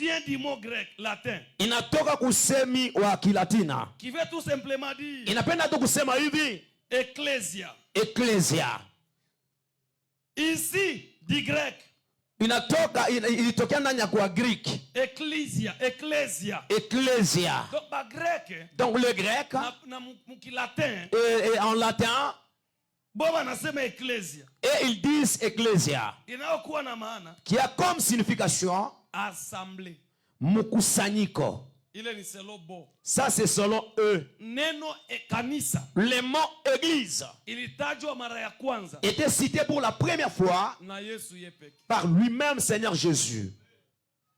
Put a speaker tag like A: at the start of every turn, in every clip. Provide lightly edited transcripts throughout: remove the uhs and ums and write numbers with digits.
A: vient du mot grec, latin.
B: Inatoka kusemi wa Kilatina.
A: Qui veut tout simplement dire.
B: Inapenda tu kusema hivi.
A: Ecclesia.
B: Ecclesia.
A: Ici, du grec.
B: Ilitokea ndani ya kwa Greek.
A: Ecclesia. Ecclesia.
B: Ecclesia.
A: Donc, ba grec.
B: Donc le grec.
A: Na mukilatin.
B: Et en latin.
A: Boba nasema ecclesia.
B: Et ils disent ecclesia.
A: Inayokuwa na maana.
B: Qui a comme signification.
A: Assemblée.
B: Mukusanyiko.
A: Ile ni selo bo.
B: Ça c'est selon eux.
A: Neno kanisa.
B: Le mot église.
A: Ilitajwa mara ya kwanza.
B: Était cité pour la première fois.
A: Na Yesu yepeke.
B: Par lui-même Seigneur Jésus.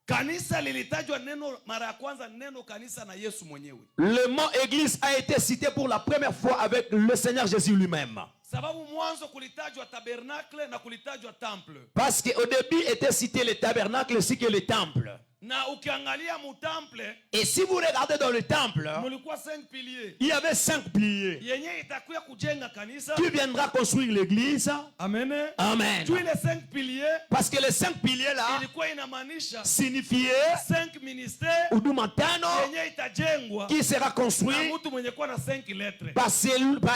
A: Kanisa lilitajwa neno mara ya kwanza neno kanisa na Yesu mwenyewe.
B: Le mot église a été cité pour la première fois avec le Seigneur Jésus lui-même.
A: Sababu mwanzo kulitajwa tabernacle na kulitajwa temple.
B: Parce qu'au début était cité le tabernacle ainsi que le temple.
A: Na ukiangalia mu temple,
B: et si vous regardez dans le temple,
A: mulikuwa 5 piliers.
B: Il y avait 5 piliers.
A: Yenye itakuya kujenga kanisa.
B: Qui viendra construire l'église?
A: Amen.
B: Amen.
A: Tu les 5 piliers.
B: Parce que les 5 piliers là
A: ilikuwa inamaanisha
B: signifiait
A: 5 ministères
B: huduma tano
A: yenye itajengwa
B: qui sera construit
A: na mtu mwenye kuwa na 5 lettres.
B: Par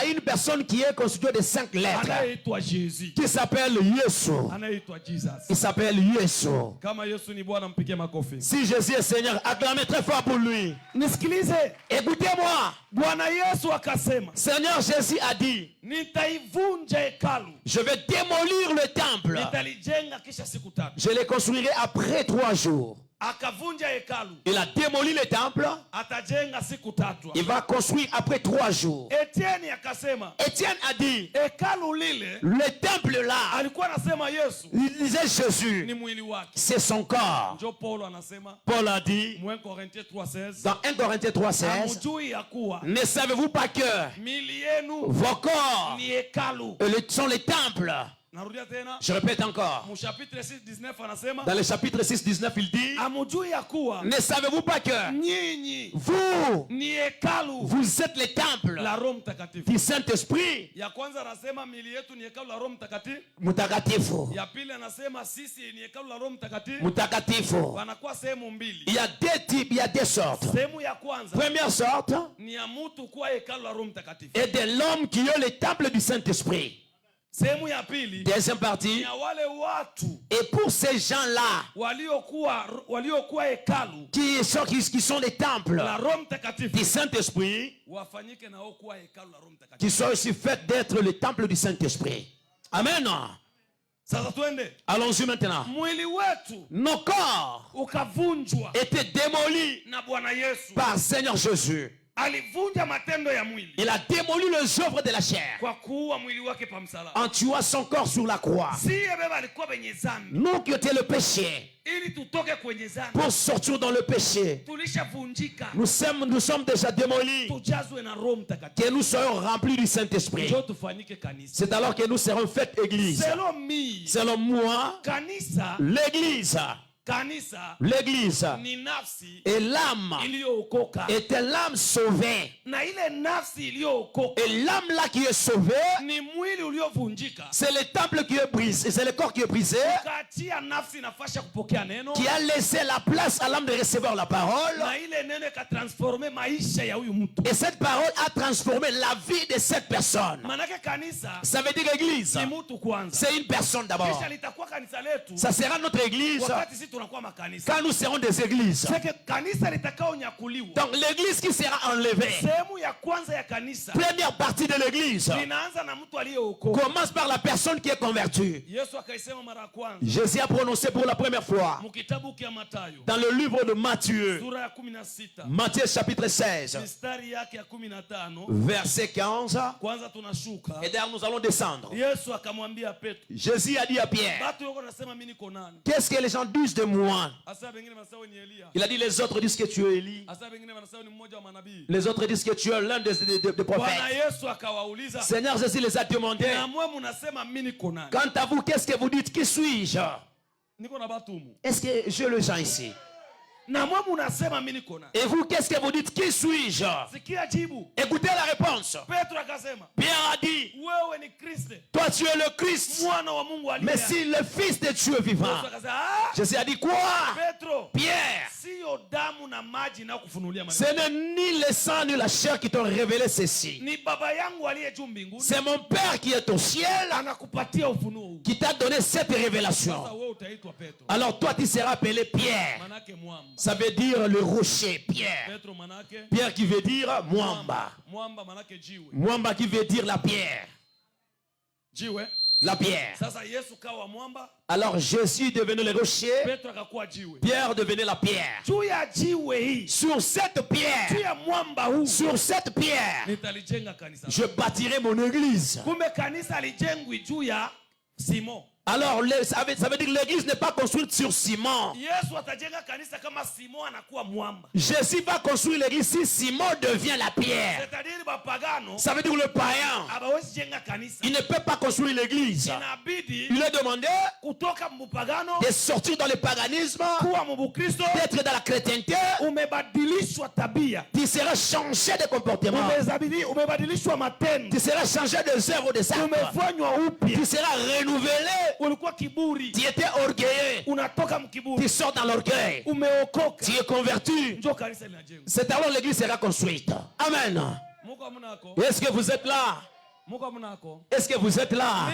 B: une personne qui est constituée de 5 lettres.
A: Anaitwa Jésus.
B: Qui s'appelle Yesu.
A: Anaitwa Jesus.
B: Il s'appelle Yesu.
A: Kama Yesu ni Bwana mpige makofi.
B: Si Jésus est Seigneur, acclamez très fort pour lui.
A: Nisikilize.
B: Écoutez-moi.
A: Bwana Yesu akasema.
B: Seigneur Jésus a dit.
A: Nitaivunja hekalu.
B: Je vais démolir le temple.
A: Nitalijenga kisha siku 3.
B: Je le construirai après 3 jours.
A: Akavunja hekalu.
B: Il a démoli le temple.
A: Atajenga siku 3.
B: Il va construire après 3 jours.
A: Etienne akasema.
B: Etienne a dit.
A: Hekalu lile.
B: Le temple là.
A: Alikuwa anasema Yesu.
B: Il disait Jésus.
A: Ni mwili wake.
B: C'est son corps.
A: Njo Paulo anasema.
B: Paul a dit.
A: 1 Corinthiens 3:16.
B: Dans 1 Corinthiens 3:16.
A: Amujui ya kuwa.
B: Ne savez-vous pas que
A: mili yenu.
B: Vos corps.
A: Ni hekalu.
B: Sont les temples. Je répète encore. Dans le chapitre 6, 19, il dit. Ne savez-vous pas que vous êtes les temples du Saint-Esprit? Mutakatifu. Mutakatifu. Il y a 2 types, il y a 2 sortes. Première sorte est de l'homme qui est le temple du Saint-Esprit. Deuxième partie. Et pour ces gens-là qui sont les temples du Saint-Esprit, qui sont aussi faits d'être le temple du Saint-Esprit. Amen. Allons-y maintenant. Nos corps étaient démolis par Seigneur Jésus. Il a démoli les œuvres de la chair en tuant son corps sur la croix. Nous qui étions le péché, pour sortir dans le péché, nous sommes déjà démolis, que nous soyons remplis du Saint-Esprit. C'est alors que nous serons faits église. Selon moi, l'église et l'âme était l'âme sauvée. Et l'âme là qui est sauvée, c'est le temple qui est brisé, c'est le corps qui est brisé, qui a laissé la place à l'âme de recevoir la parole. Et cette parole a transformé la vie de cette personne. Ça veut dire l'église, c'est une personne d'abord. Ça sera notre église quand nous serons des églises. Donc l'église qui sera enlevée, première partie de l'église, commence par la personne qui est convertie. Jésus a prononcé pour la première fois dans le livre de Matthieu, Matthieu chapitre 16, verset 15. Et d'ailleurs nous allons descendre. Jésus a dit à Pierre, qu'est-ce que les gens disent de moi? Il a dit, les autres disent que tu es Élie. Les autres disent que tu es l'un des prophètes. Seigneur Jésus les a demandé, quant à vous, qu'est-ce que vous dites? Qui suis-je? Est-ce que je le sens ici? Et vous, qu'est-ce que vous dites? Qui suis-je? Écoutez la réponse. Pierre a dit, toi tu es le Christ, mais si le Fils de Dieu vivant. Jésus a dit quoi? Pierre, Ce n'est ni le sang ni la chair qui t'ont révélé ceci. C'est mon Père qui est au ciel qui t'a donné cette révélation. Alors toi tu seras appelé Pierre. Ça veut dire le rocher, Pierre. Pierre qui veut dire Mwamba. Mwamba qui veut dire la pierre. La pierre. Alors Jésus est devenu le rocher, Pierre devenait la pierre. Sur cette pierre, je bâtirai mon église. Alors ça veut dire que l'église n'est pas construite sur ciment. Jésus va construire l'église si Simon devient la pierre. Ça veut dire que le païen, il ne peut pas construire l'église. Il est demandé de sortir dans le paganisme, d'être dans la chrétienté. Tu seras changé de comportement. Tu seras changé de œuvres de ça. Tu seras renouvelé. Tu étais orgueilleux. Tu sors dans l'orgueil. Tu es converti. C'est alors l'église sera construite. Amen. Est-ce que vous êtes là? Est-ce que vous êtes là?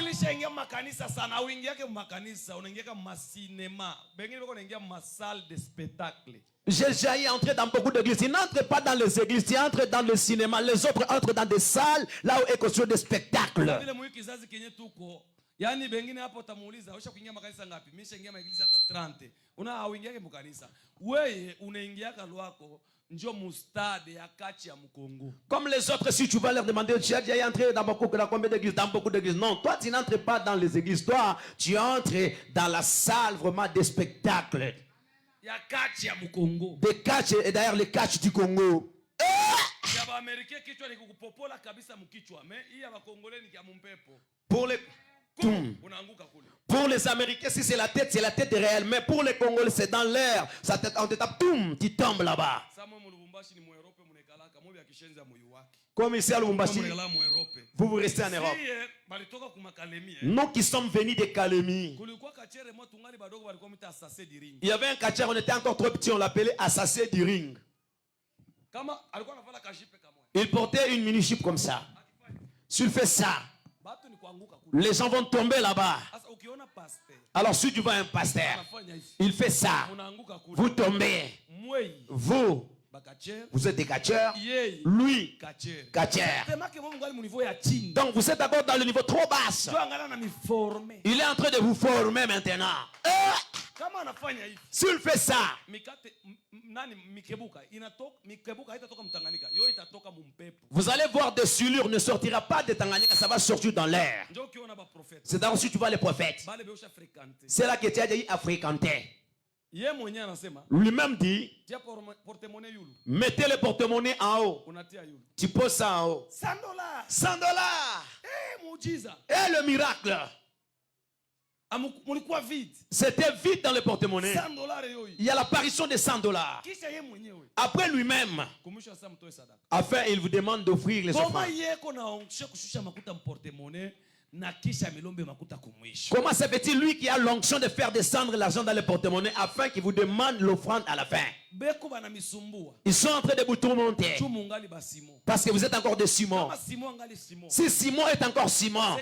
B: J'ai déjà entré dans beaucoup d'églises. Ils n'entrent pas dans les églises, ils entrent dans le cinéma. Les autres entrent dans des salles là où est construit des spectacles.
A: Yani bengine hapo utamuuliza usha kuingia makanisa ngapi? Mimi nishaingia makanisa hata 30. Hauingiake mkanisa. Wewe unaingiaka lwako njoo mustade ya kati ya mkongo.
B: Comme les autres, si tu vas leur demander, tu as déjà entré dans beaucoup d'églises, dans beaucoup d'églises. Non, toi tu n'entres pas dans les églises. Toi, tu entres dans la salle vraiment des spectacles.
A: Ya kati ya mkongo.
B: Des catchs et d'ailleurs les catchs du Congo.
A: Ya ba Américain kichwa ni kukupopola kabisa mkichwa. Mais hii ya ba Congolais ni ya mumpepo.
B: Pour les Américains, si c'est la tête réelle. Mais pour les Congolais, c'est dans l'air. On te tape, tu tombes là-bas. Comme ici à Lubumbashi, vous restez en Europe. Nous qui sommes venus de Kalemi. Il y avait un catcheur, on était encore trop petit, on l'appelait Assassin du ring. Il portait une mini-jupe comme ça. S'il fait ça, les gens vont tomber là-bas. Alors si tu vois un pasteur, il fait ça, vous tombez. Vous êtes des catcheurs, lui, catcheur. Donc vous êtes encore dans le niveau trop bas. Il est en train de vous former maintenant. S'il fait ça, vous allez voir des souillures ne sortira pas de Tanganyika, ça va sortir dans l'air. C'est d'abord si tu vois les prophètes. C'est là que tu as dit à fréquenter. Lui-même dit, mettez le porte-monnaie en haut. Tu poses ça en haut. $100. Et le miracle. C'était vide dans le porte-monnaie. Il y a l'apparition de $100. Après lui-même, enfin il vous demande d'offrir les offrandes. Comment ça fait-il lui qui a l'onction de faire descendre l'argent dans le porte-monnaie afin qu'il vous demande l'offrande à la fin? Ils sont en train de vous tourmenter parce que vous êtes encore de Simon. Si Simon est encore Simon,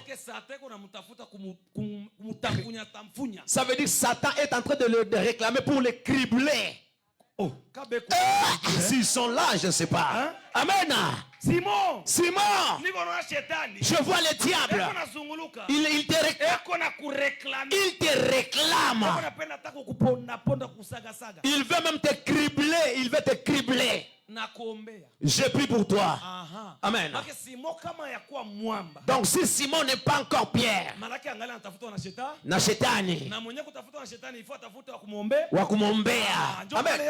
B: ça veut dire que Satan est en train de le réclamer pour le cribler. S'ils sont là, je ne sais pas. Hein? Amen. Simon, je vois le diable. Il te réclame. Il veut même te cribler. Il veut te cribler. Je prie pour toi. Amen. Donc si Simon n'est pas encore Pierre, na shetani wakumombea. Amen.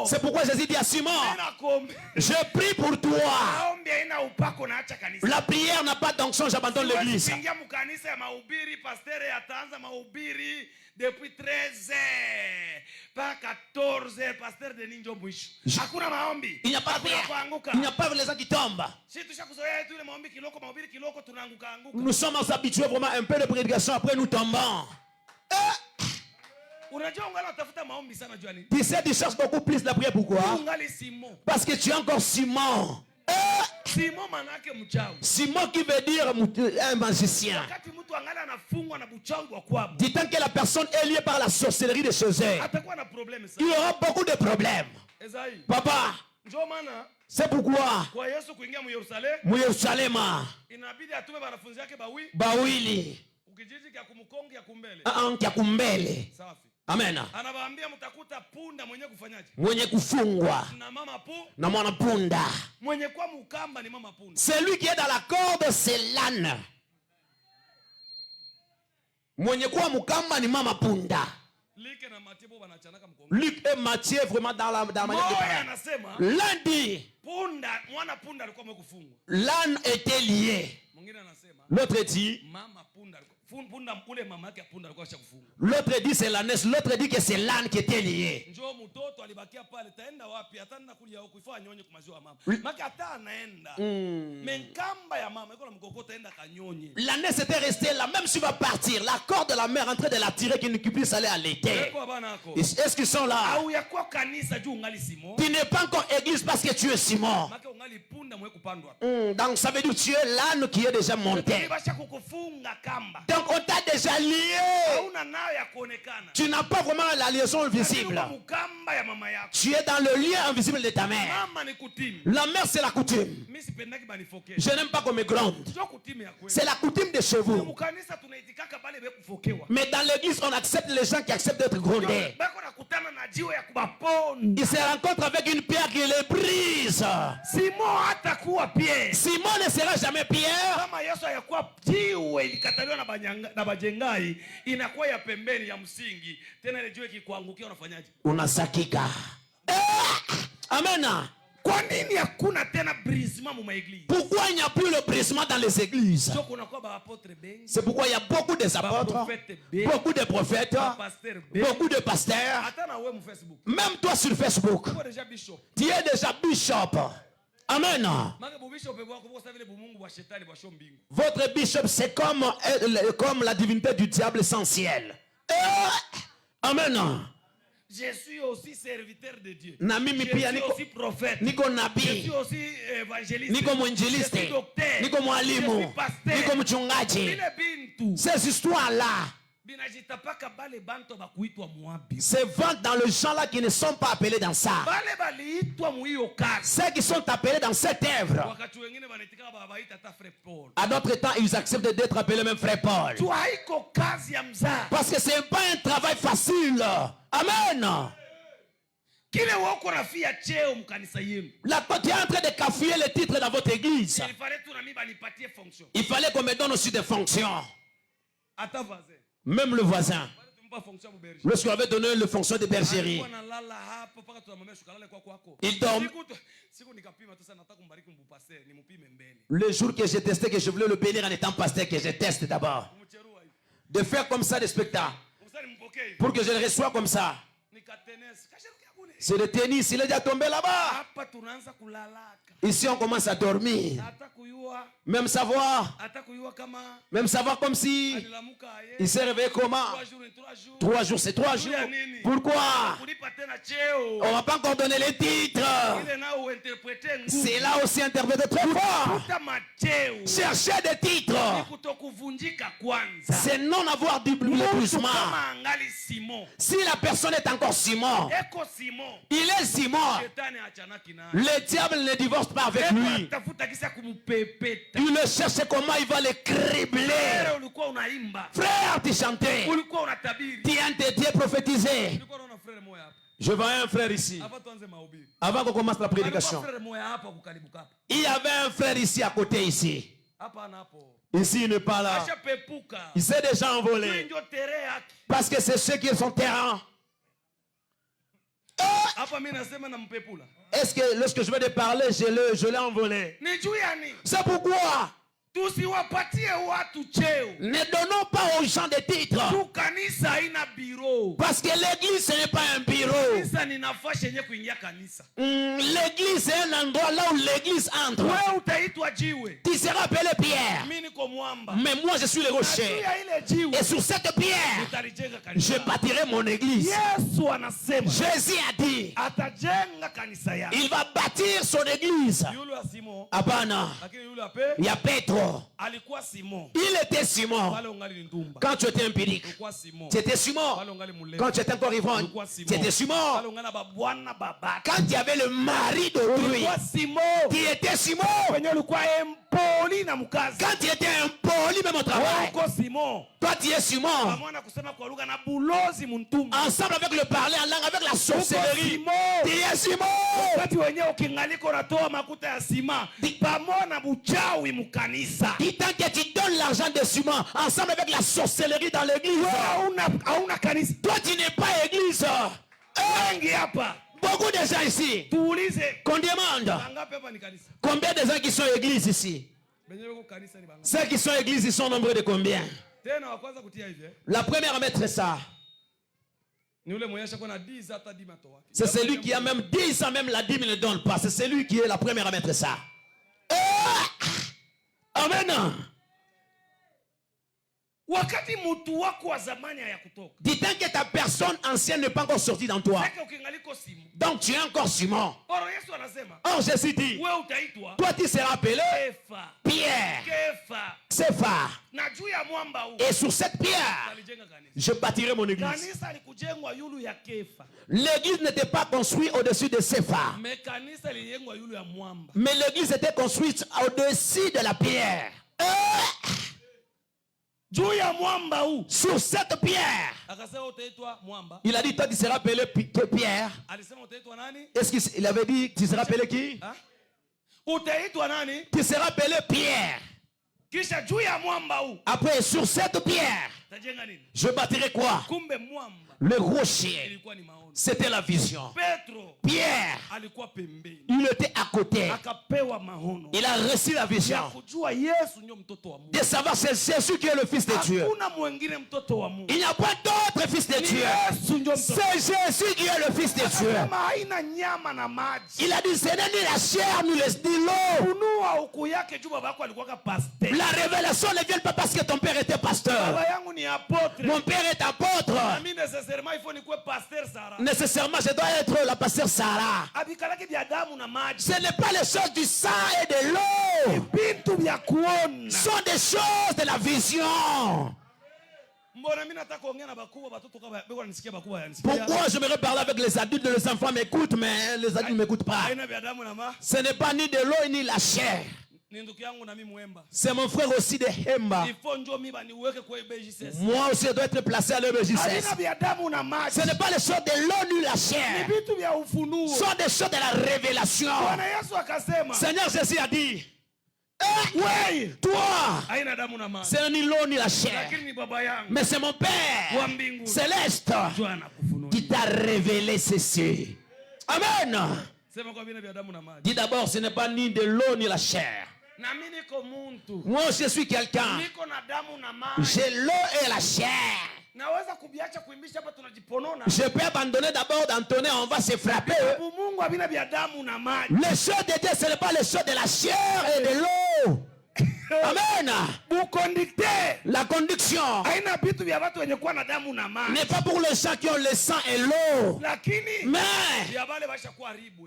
B: C'est pourquoi Jésus dit à Simon, je prie pour toi. La prière n'a pas d'onction, j'abandonne l'église.
A: Depuis 13h, pas 14h, pasteur de Ninjo Mwisho.
B: Il n'y a pas de prière. Il n'y a pas les gens qui tombent. Nous sommes habitués vraiment un peu de prédication, après nous tombons. Tu sais, tu cherches beaucoup plus la prière. Pourquoi? Parce que tu es encore Simon. Simon qui veut dire un magicien. Du temps que la personne est liée par la sorcellerie de José, il y aura beaucoup de problèmes. Papa, c'est pourquoi mu Yerusalemu bawili kya kumbele. Amen. Mwenye kufungwa na mwana punda. Celui qui est dans la corde, c'est l'âne. Mwenye kwa mukamba ni mama punda. Luc et Matthieu vraiment dans la manière de parler. L'un dit l'âne était lié. L'autre dit l'autre dit c'est l'ânesse. L'autre dit que c'est l'âne qui était lié. L'ânesse était restée là. Même s'il va partir, la corde de la mère en train de la tirer, qu'il ne puisse aller à l'été. Est-ce qu'ils sont là? Tu n'es pas encore église parce que tu es Simon. Donc ça veut dire que tu es l'âne qui est déjà monté. Donc on t'a déjà lié. Tu n'as pas vraiment la liaison visible. Tu es dans le lien invisible de ta mère. La mère, c'est la coutume. Je n'aime pas qu'on me gronde. C'est la coutume de chez vous. Mais dans l'église, on accepte les gens qui acceptent d'être grondés. Ils se rencontrent avec une pierre qui les brise. Simon ne sera jamais Pierre. Unasakika. Amen. Pourquoi il n'y a plus le brisement dans les églises? C'est pourquoi il y a beaucoup des apôtres, beaucoup de prophètes, beaucoup de pasteurs. Même toi sur Facebook, tu es déjà bishop. Amen. Votre bishop, c'est comme la divinité du diable essentiel. Amen.
C: Je suis aussi serviteur de Dieu.
B: Je
C: suis aussi prophète. Je suis aussi évangéliste.
B: Je suis docteur. Je suis pasteur. Ces histoires-là se vendent dans le genre là qui ne sont pas appelés dans ça. Ceux qui sont appelés dans cette œuvre, à d'autres temps, ils acceptent d'être appelés même frère Paul. Parce que ce n'est pas un travail facile. Amen. Là, tu es en train de cafouiller les titres dans votre église. Il fallait qu'on me donne aussi des fonctions. Même le voisin. Lorsqu'on avait donné le fonction de bergerie, il dormait. Le jour que j'ai testé, que je voulais le bénir en étant pasteur, que je teste d'abord. De faire comme ça des spectacles. Pour que je le reçoive comme ça. C'est le tennis, il est déjà tombé là-bas. Ici, on commence à dormir. Même savoir comme si il s'est réveillé comment? 3 jours, c'est 3 jours. Pourquoi? On ne va pas encore donner les titres. C'est là aussi interprété très fort. Chercher des titres, c'est non avoir du brisement. Si la personne est encore Simon, il est Simon. Le diable ne divorce pas avec lui. Il le cherche comment il va le cribler. Frère, tu chantais. Tu as prophétisé. Je vois un frère ici. Avant qu'on commence la prédication, il y avait un frère ici à côté ici. Ici, il n'est pas là. Il s'est déjà envolé. Parce que c'est ceux qui sont terrain. Est-ce que lorsque je vais te parler, je l'ai envolé? C'est pourquoi
C: tusiwapatie watu cheo.
B: Ne donnons pas aux gens des titres.
C: Tu kanisa haina bureau.
B: Parce que l'église, ce n'est pas un bureau.
C: Kanisa ni nafasi yenye kuingia kanisa.
B: L'église, c'est un endroit là où l'église entre.
C: Wewe utaitwa jiwe.
B: Tu seras appelé Pierre.
C: Mimi niko mwamba.
B: Mais moi, je suis le rocher. Et sur cette pierre, je bâtirai mon église.
C: Yesu anasema.
B: Jésus a dit,
C: atajenga kanisa yake.
B: il va bâtir son église.
C: Yule wa Simon.
B: Hapana.
C: Lakini yule ape.
B: Il y a Pétro.
C: Alikuwa Simon.
B: Il était Simon.
C: Pale ungali ni ndumba.
B: Quand tu étais empirique.
C: Ulikuwa Simon.
B: Tu étais Simon.
C: Pale ungali mulevi.
B: Quand tu étais encore ivrogne. Tu étais Simon.
C: Pale ungali babwana babaka.
B: Quand tu avais le mari d'autrui.
C: Ulikuwa Simon.
B: Tu étais Simon.
C: Kwenye ulikuwa empoli na mkazi.
B: Quand tu étais impoli même au travail.
C: Uko Simon.
B: Toi tu es Simon.
C: Pamoja kusema kwa lugha na bulozi mtumba.
B: Ensemble avec le parler en langue, avec la sorcellerie. Tu es Simon.
C: Wakati wenyewe ukingaliko unatoa makuta ya sima. Pamoja na buchawi mkanisa.
B: Dit tant que tu donnes l'argent de Simon ensemble avec la sorcellerie dans l'église.
C: Hauna kanisa.
B: Toi tu n'es pas église.
C: Wengi hapa.
B: Beaucoup de gens ici.
C: Tuulize.
B: Qu'on demande. Combien de gens qui sont églises ici? Ceux qui sont églises, ils sont nombreux de combien? La première à mettre ça. C'est celui qui a même 10 ans, même la dîme ne donne pas. C'est celui qui est la première à mettre ça. Amen.
C: Wakati mtu wako wa zamani hayakutoka.
B: Dis tant que ta personne ancienne n'est pas encore sortie dans toi. Donc tu es encore Simon. Or Jésus dit, toi tu seras appelé Pierre, Cépha. Et sur cette pierre, je bâtirai mon église. L'église n'était pas construite au-dessus de Cépha. Mais l'église était construite au-dessus de la pierre. Sur cette pierre, il a dit toi tu seras appelé Pierre. Est-ce qu'il avait dit tu seras appelé qui? Tu seras appelé Pierre. Après sur cette pierre, je bâtirai quoi? Le rocher. C'était la vision. Pierre, il était à côté. Il a reçu la vision de savoir c'est Jésus qui est le Fils de Dieu. Il n'y a pas d'autre Fils de Dieu. C'est Jésus qui est le Fils de Dieu. Il a dit ce n'est ni la chair ni l'eau. La révélation ne vient pas parce que ton père était pasteur. Mon père est apôtre. Nécessairement, je dois être la pasteur Sarah. Ce n'est pas les choses du sang et de l'eau. Ce sont des choses de la vision. Pourquoi je me parler avec les adultes? Les enfants m'écoutent, mais les adultes ne m'écoutent pas. Ce n'est pas ni de l'eau ni la chair. C'est mon frère aussi de Hemba. Moi aussi je dois être placé à l'EBJ16. Ce n'est pas les choses de l'eau ni la chair. Ce sont des choses de la révélation. Seigneur Jésus a dit, toi, c'est ni l'eau ni la chair, mais c'est mon Père céleste qui t'a révélé ceci. Amen. Dis d'abord, ce n'est pas ni de l'eau ni la chair. Moi je suis quelqu'un. J'ai l'eau et la chair. Je peux abandonner d'abord d'entonner, on va se frapper. Les choses de Dieu, ce n'est pas les choses de la chair et de l'eau. Amen. La conduction n'est pas pour les gens qui ont le sang et l'eau, mais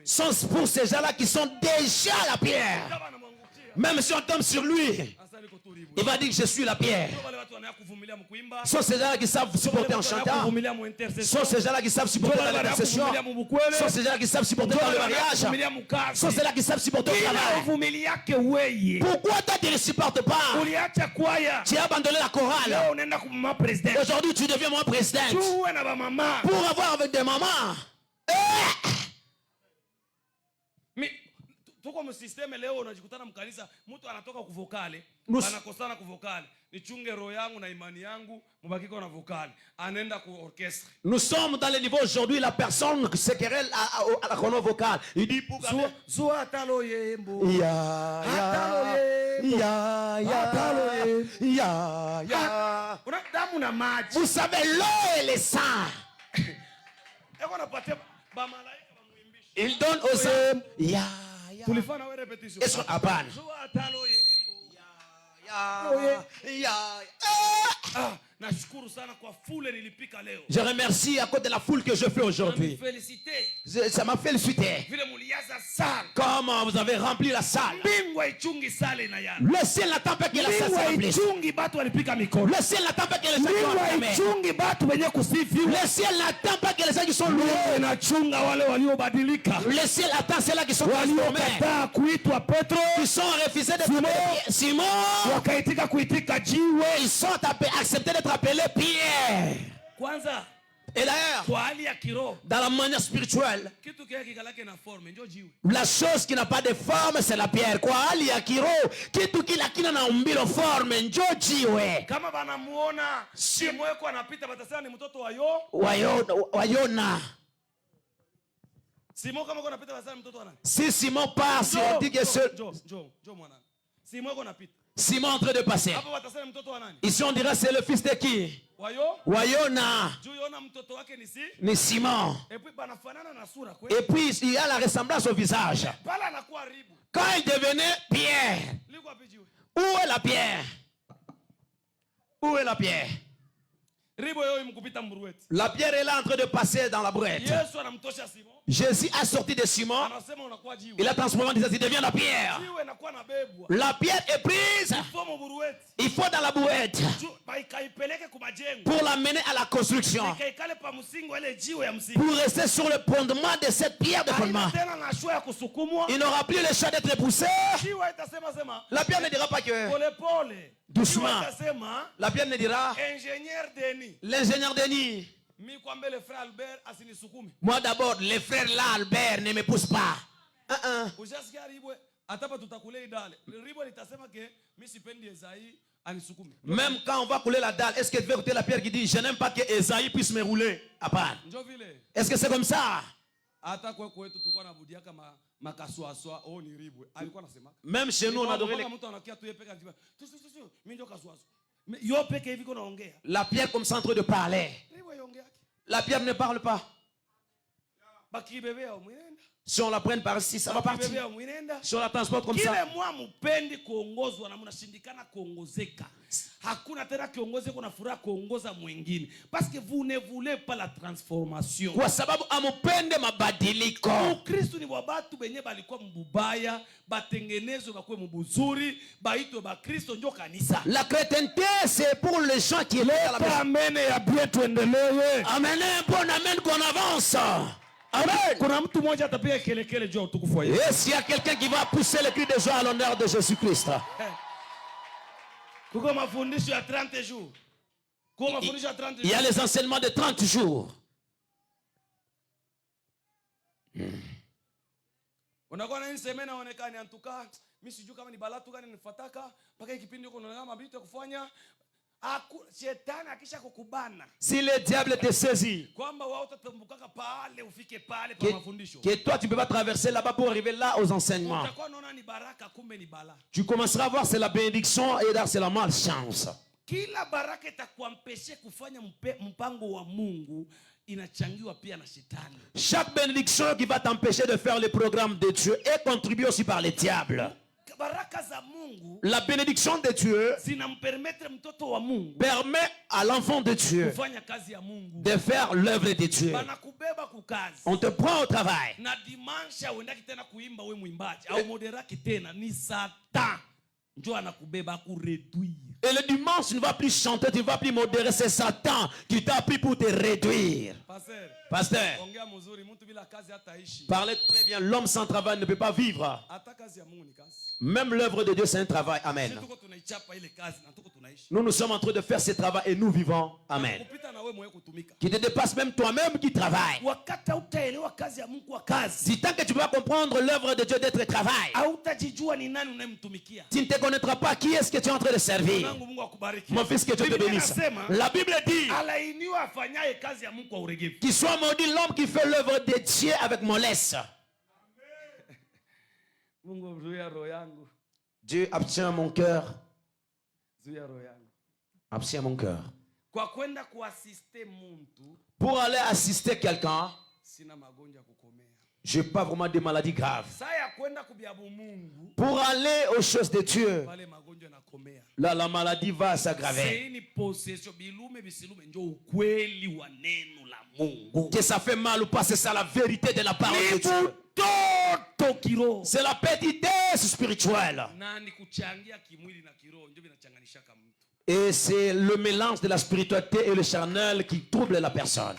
B: sont pour ces gens-là qui sont déjà la pierre. Même si on tombe sur lui, il va dire que je suis la pierre. Sont ces gens-là qui savent supporter en chantant. Sont ces gens-là qui savent supporter dans l'intercession. Sont ces gens-là qui savent supporter dans le mariage. Sont ces-là qui savent supporter au travail. Pourquoi toi tu ne supportes pas? Tu as abandonné la chorale. Aujourd'hui tu deviens mon président. Pour avoir avec des mamans.
A: muko msisteme leo unajikutana mkanisa mtu anatoka kuvokale anakosana kuvokale nichunge roho yangu na imani yangu mubakiko na vokale anaenda ku orchestre.
B: Nous sommes dans le niveau aujourd'hui, la personne se querelle à la chrono vocale. Il dit pour
A: Zoa talo yembo.
B: ya
A: Una damu na maji.
B: Vous savez, l'eau et le sang.
A: Eko napatia ba malaika bamuimbisha.
B: Il donne aux hommes
A: Tulifanya wewe repetition.
B: Est-ce qu'on apprend?
A: Zoa talo yembo. Nashukuru sana kwa fule nilipika leo.
B: Je remercie à cause de la foule que je fais aujourd'hui. Ça m'a félicité.
A: Vile muliaza sana.
B: Comment vous avez rempli la salle.
A: Mbingwa ichungi sale na yana.
B: Le ciel n'attend pas que la salle se remplisse.
A: Ichungi batu walipika mikono.
B: Le ciel n'attend pas que les gens qui ont aimé.
A: Ichungi batu wenye kusifiwa.
B: Le ciel n'attend pas que les gens qui sont loués.
A: Inachunga wale waliobadilika.
B: Le ciel attend ceux-là qui sont transformés.
A: Waliokataa kuitwa Petro.
B: Ils sont refusés d'être appelés Simon.
A: Wakaitika kuitika jiwe.
B: Ils sont acceptés d'être appelés Pierre.
A: Kwanza.
B: Et d'ailleurs,
A: kwa hali ya kiroho,
B: dans la manière spirituelle,
A: kitu kile kikalake na forme ndio jiwe.
B: La chose qui n'a pas de forme c'est la pierre. Kwa hali ya kiroho, kitu kila kina na umbilo forme ndio jiwe.
A: Kama banamuona Simweko anapita batasema ni mtoto wa
B: Yona.
A: Simon kama anapita batasema ni mtoto wa nani?
B: Si Simon passe, on dit que c'est
A: Jo mwana. Simweko anapita.
B: Simon en train de passer.
A: Hapo batasema mtoto wa nani?
B: Ici on dirait c'est le fils de qui? Wayona. Ni Simon. Et puis il y a la ressemblance au visage. Quand il devenait Pierre. Où est la pierre? Où est la pierre? La pierre est là en train de passer dans la brouette. Jésus a sorti de Simon. Il a transformé en disant, il devient la pierre. La pierre est prise. Il faut dans la brouette pour l'amener à la construction. Pour rester sur le fondement de cette pierre de fondement. Il n'aura plus le choix d'être poussé. La pierre ne dira pas que doucement. La pierre ne dira l'ingénieur Denis. Moi d'abord, le frère là, Albert, ne me pousse pas. Même quand on va couler la dalle, est-ce que tu veux écouter la pierre qui dit je n'aime pas que Esaïe puisse me rouler? Est-ce que c'est comme ça? Même chez nous on adorait la pierre comme centre de parler. La pierre ne parle pas. Si on la prenne par ici, ça va partir. Si on la transporte comme ça.
A: Parce que vous ne voulez pas la transformation.
B: Kwa sababu amupende mabadiliko.
A: Ukristo ni wabatu benye balikuwa mbubaya, batengenezwe bakwe mbuzuri, baitwe ba Kristo ndio kanisa.
B: La chrétienté c'est pour les gens qui étaient à la maison.
A: Amen ya bien tuendelee.
B: Amen, bon amen qu'on avance. Amen.
A: Kuna mtu mmoja atapiga kelekele juu utukufu wa Yesu.
B: Yes, il y a quelqu'un qui va pousser le cri de joie à l'honneur de Jésus-Christ.
A: Kuko mafundisho ya 30 jours. Kuko mafundisho ya 30 jours.
B: Il y a les enseignements de 30 jours.
A: Unakuwa na semena inaonekana antuka, mimi sijui kama ni balatu gani nifuataka, mpaka ikipindi uko unaona mabito ya kufanya. Shetani akisha kukubana.
B: Si le diable te saisit.
A: Kwamba wao utatambuka pale ufike pale kwa mafundisho.
B: Que toi tu peux pas traverser là-bas pour arriver là aux enseignements.
A: Utakuwa unaona ni baraka kumbe ni bala.
B: Tu commenceras à voir c'est la bénédiction et là c'est la malchance.
A: Kila baraka itakuampeshe kufanya mpango wa Mungu inachangiwa pia na shetani.
B: Chaque bénédiction qui va t'empêcher de faire le programme de Dieu est contribuée aussi par le diable. La bénédiction de Dieu permet à l'enfant de Dieu de faire l'œuvre de Dieu. On te prend au travail. Et le dimanche, tu ne vas plus chanter, tu ne vas plus modérer. C'est Satan qui t'a pris pour te réduire. Pasteur, parlez très bien. L'homme sans travail ne peut pas vivre. Même l'œuvre de Dieu, c'est un travail. Amen. Nous sommes en train de faire ce travail et nous vivons. Amen. Qui te dépasse même toi-même qui travaille. Si tant que tu ne vas comprendre l'œuvre de Dieu d'être travail, tu ne te connaîtras pas qui est-ce que tu es en train de servir. Mon fils, que Dieu te bénisse. La Bible dit qu'il soit maudit l'homme qui fait l'œuvre de Dieu avec mollesse. Dieu obtient mon cœur. Obtient mon cœur. Pour aller assister quelqu'un, je n'ai pas vraiment de maladies graves. Pour aller aux choses de Dieu, là, la maladie va s'aggraver. Que ça fait mal ou pas, c'est ça la vérité de la parole de Dieu. C'est la petitesse spirituelle. Et c'est le mélange de la spiritualité et le charnel qui trouble la personne.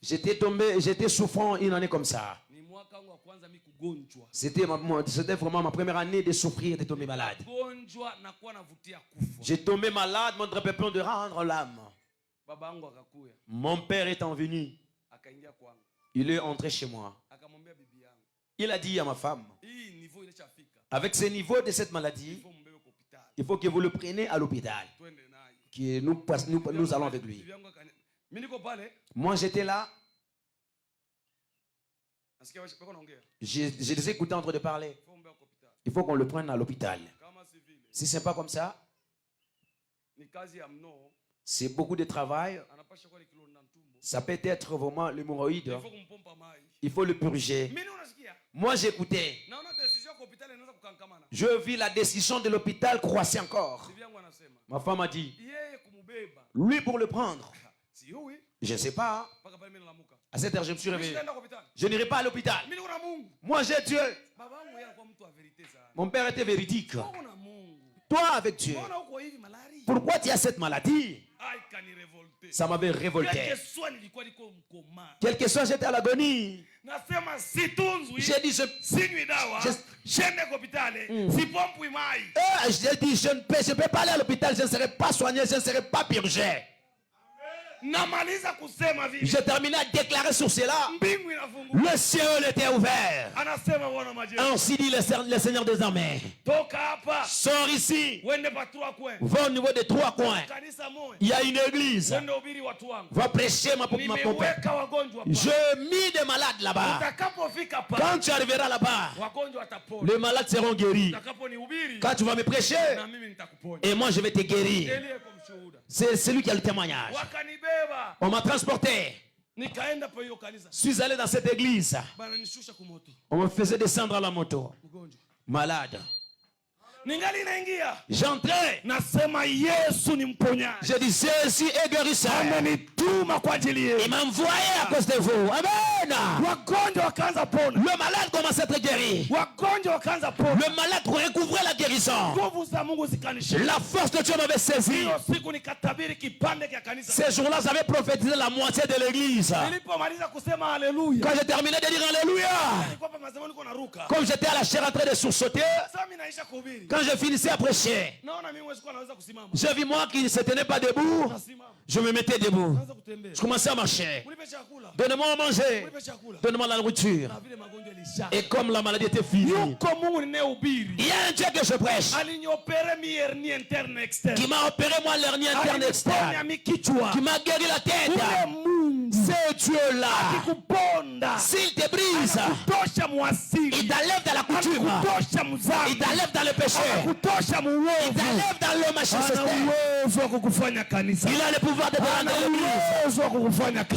B: J'étais souffrant une année comme ça. C'était vraiment ma première année de souffrir, de tomber malade. J'ai tombé malade, mon drapépon de rendre l'âme. Mon père étant venu, il est entré chez moi. Il a dit à ma femme, avec ce niveau de cette maladie, il faut que vous le preniez à l'hôpital. Nous allons avec lui. Moi j'étais là. Je les écoutais en train de parler. Il faut qu'on le prenne à l'hôpital. Si ce n'est pas comme ça, c'est beaucoup de travail. Ça peut être vraiment l'hémorroïde. Il faut le purger. Moi j'écoutais. Je vis la décision de l'hôpital croissait encore. Ma femme a dit, lui pour le prendre. Je ne sais pas. À cette heure, je me suis réveillé. Je n'irai pas à l'hôpital. Moi, j'ai Dieu. Mon père était véridique. Toi, avec Dieu. Pourquoi tu as cette maladie? Ça m'avait révolté. Quel que soit, j'étais à l'agonie. J'ai dit, j'ai dit, je ne peux pas aller à l'hôpital, je ne serai pas soigné, je ne serai pas purgé. J'ai terminé à déclarer sur cela. Le ciel était ouvert. Ainsi dit le Seigneur des armées. Sors ici. Va au niveau des trois coins. Il y a une église. Va prêcher ma père. Je mis des malades là-bas. Quand tu arriveras là-bas, les malades seront guéris. Quand tu vas me prêcher, et moi je vais te guérir. C'est celui qui a le témoignage. On m'a transporté. Je suis allé dans cette église. On me faisait descendre à la moto. Malade. J'entrais. Je dis, Jésus est guérisseur. Il m'a envoyé à cause de vous. Amen. Le malade commence à être guéri. Le malade recouvrait la guérison. La force de Dieu m'avait saisi. Ces jours-là, j'avais prophétisé la moitié de l'église. Quand j'ai terminé de dire Alléluia, comme j'étais à la chair en train de sursauter, quand je finissais à prêcher, j'ai vu moi qui ne se tenait pas debout. Je me mettais debout. Je commençais à marcher. Donnez-moi à manger. Donnez-moi la nourriture. Et comme la maladie était finie, il y a un Dieu que je prêche qui m'a opéré moi l'hernie interne et externe, qui m'a guéri la tête. C'est Dieu-là. S'il te brise, il t'enlève dans la coutume, il t'enlève dans le péché, il t'enlève dans le machin. Il a le pouvoir de te rendre l'église.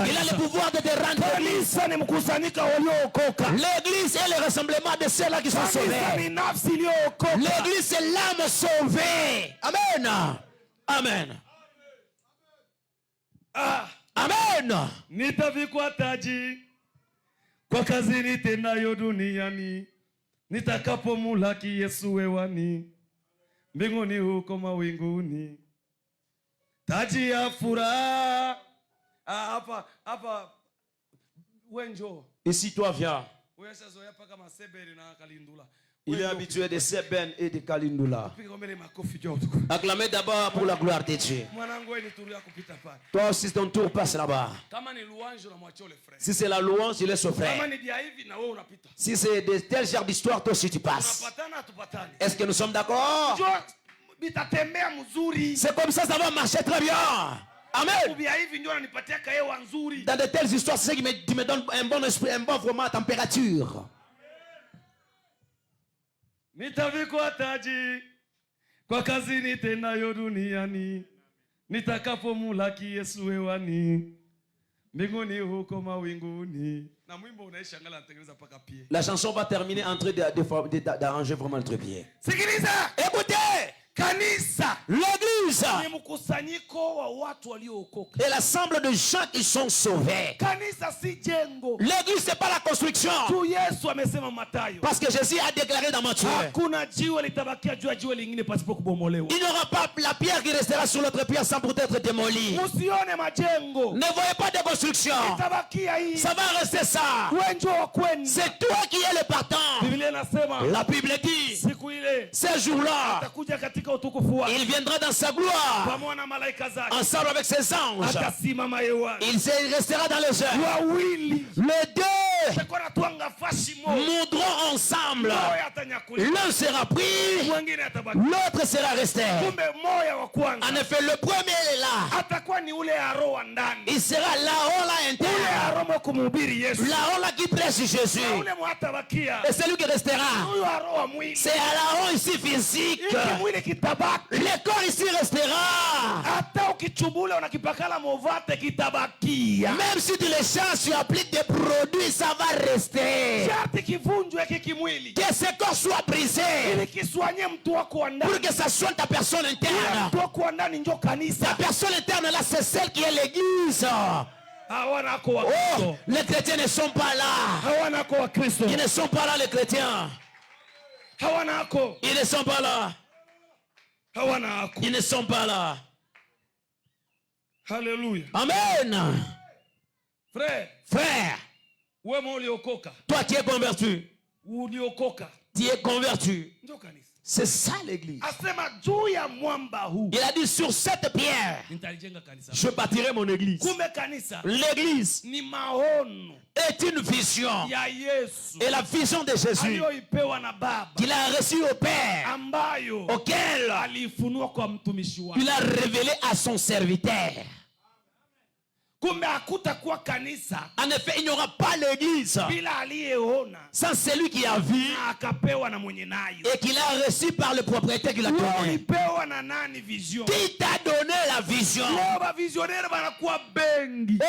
B: Il a le pouvoir de te rendre l'église. L'église est le rassemblement de ceux-là qui sont sauvés. L'église c'est l'âme sauvée. Amen. Amen. Amen.
C: Nitavikwa taji kwa kazi nitendayo duniani,
A: nitakapomulaki Yesu hewani, mbinguni huko mawinguni, taji ya furaha. Hapa wenjo.
B: Ici, toi, viens. Il est habitué de Seben et de Kalindula. Acclamez d'abord pour la gloire de Dieu. Toi aussi, ton tour passe là-bas. Si c'est la louange, je laisse au frère. Si c'est de tel genre d'histoire, toi aussi tu passes. Est-ce que nous sommes d'accord? C'est comme ça va marcher très bien. Amen. Dans de telles histoires, c'est ça qui me donne un bon esprit, un bon vraiment à température.
A: Nitavikwa taji kwa kazi nitendayo duniani, nitakapomulaki Yesu hewani, mbinguni huko mawinguni. Na mwimbo unaisha ngala natengeneza paka pie.
B: La chanson va terminer en train d'arranger vraiment le trépied.
A: Sikiliza,
B: écoutez.
A: Kanisa,
B: l'église
A: ni mkusanyiko wa watu waliookoka.
B: Et l'ensemble de gens qui sont sauvés.
A: Kanisa si jengo.
B: L'église c'est pas la construction.
A: Tu Yesu amesema Mathayo.
B: Parce que Jésus a déclaré dans Matthieu.
A: Hakuna jiwe litabakia juu ya jiwe lingine pasipo kubomolewa.
B: Il n'y aura pas la pierre qui restera sur l'autre pierre sans pour être démolie.
A: Usione majengo.
B: Ne voyez pas de construction.
A: Itabakia hii.
B: Ça va rester ça.
A: Wenjo wa kwenda.
B: C'est toi qui es le partant.
A: Biblia inasema.
B: La Bible dit.
A: Siku ile.
B: Ce jour-là.
A: Atakuja katika
B: il viendra dans sa gloire ensemble avec ses anges. Il restera dans les airs. Les deux moudront ensemble. L'un sera pris, l'autre sera resté. En effet, le premier est là. Il sera là-haut là interne. Là-haut là qui prêche Jésus. Et celui qui restera, c'est à là-haut ici physique. Le corps ici restera. Même si tu les changes, tu appliques des produits, ça va rester. Que ce corps soit brisé. Pour que ça soit ta personne interne. Ta personne interne là, c'est celle qui est l'église. Oh, les chrétiens ne sont pas là. Ils ne sont pas là, les chrétiens. Ils ne sont pas là. Ils ne sont pas là.
A: Alléluia.
B: Amen. Frère. Toi qui es converti. Tu es converti. C'est ça l'église. Il a dit sur cette pierre, je bâtirai mon église. L'église est une vision. Et la vision de Jésus qu'il a reçue au Père, auquel il a révélé à son serviteur. En effet, il n'y aura pas l'église sans celui qui a vu et qu'il a reçu par le propriétaire qui l'a donné. Qui t'a donné la vision?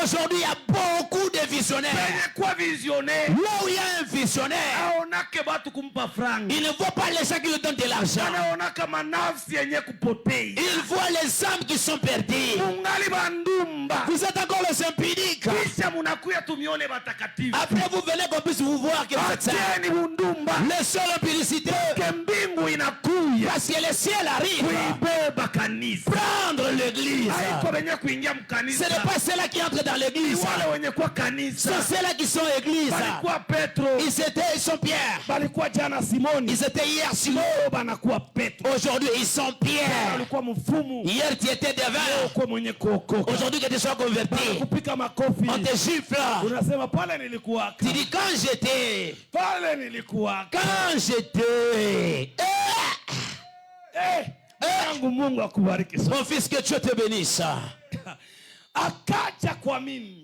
B: Aujourd'hui, il y a beaucoup de visionnaires. Là où il y a un visionnaire, il ne voit pas les gens qui lui donnent de l'argent. Il voit les âmes qui sont perdues. Vous êtes encore les impudiques. Après vous venez qu'on puisse vous voir que vous êtes ça. Les seuls impudicité. Parce que le ciel arrive. Prendre l'église. Ce n'est pas ceux-là qui entrent dans l'église. C'est ceux-là qui sont église. Ils sont Pierre. Ils étaient hier Simon. Aujourd'hui ils sont Pierre. Hier tu étais devant. Aujourd'hui que tu sois converti. On te gifle. Tu dis quand j'étais. Mon fils, que Dieu te bénisse.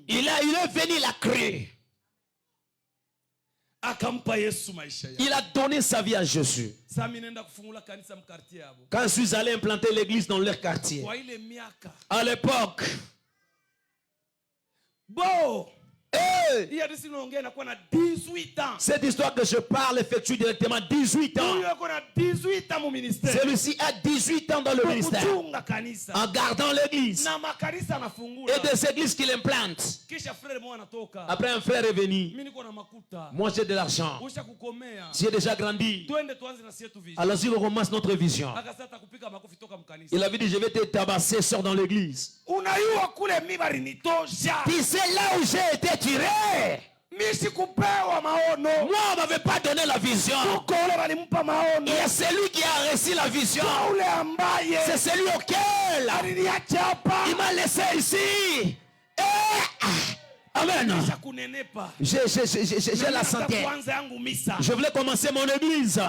B: Il est venu, il a cru. Il a donné sa vie à Jésus. Quand je suis allé implanter l'église dans leur quartier, à l'époque,
C: Hii hadithi inaongea inakuwa na 18 ans.
B: Cette histoire que je parle effectue directement 18 ans.
C: Huyo yuko na 18 ans mu ministère.
B: Celui-ci a 18 ans dans le ministère.
C: Kuchunga kanisa.
B: En gardant l'église.
C: Na makanisa anafungula.
B: Et des églises qu'il implante.
C: Kisha frère mmoja anatoka.
B: Après un frère est venu.
C: Mimi niko na makuta.
B: Moi j'ai de l'argent.
C: Usha kukomea.
B: J'ai déjà grandi.
C: Twende tuanze na sietu vision.
B: Alors il commence notre vision.
C: Akasata kupika makofi toka mkanisa.
B: Il avait dit je vais te tabasser, sors dans l'église.
C: Unayua kule mimi balinitosha.
B: Tu sais là où j'ai été tiré.
C: Mimi kupewa maono.
B: Moi on m'avait pas donné la vision.
C: Kuko ule balimpa maono.
B: Et celui qui a reçu la vision,
C: Ule ambaye
B: c'est celui auquel
C: aliniacha hapa.
B: il m'a laissé ici. Amen.
C: Kisha kunenepa.
B: J'ai la santé.
C: Kwanza yangu misa.
B: Je voulais commencer mon église.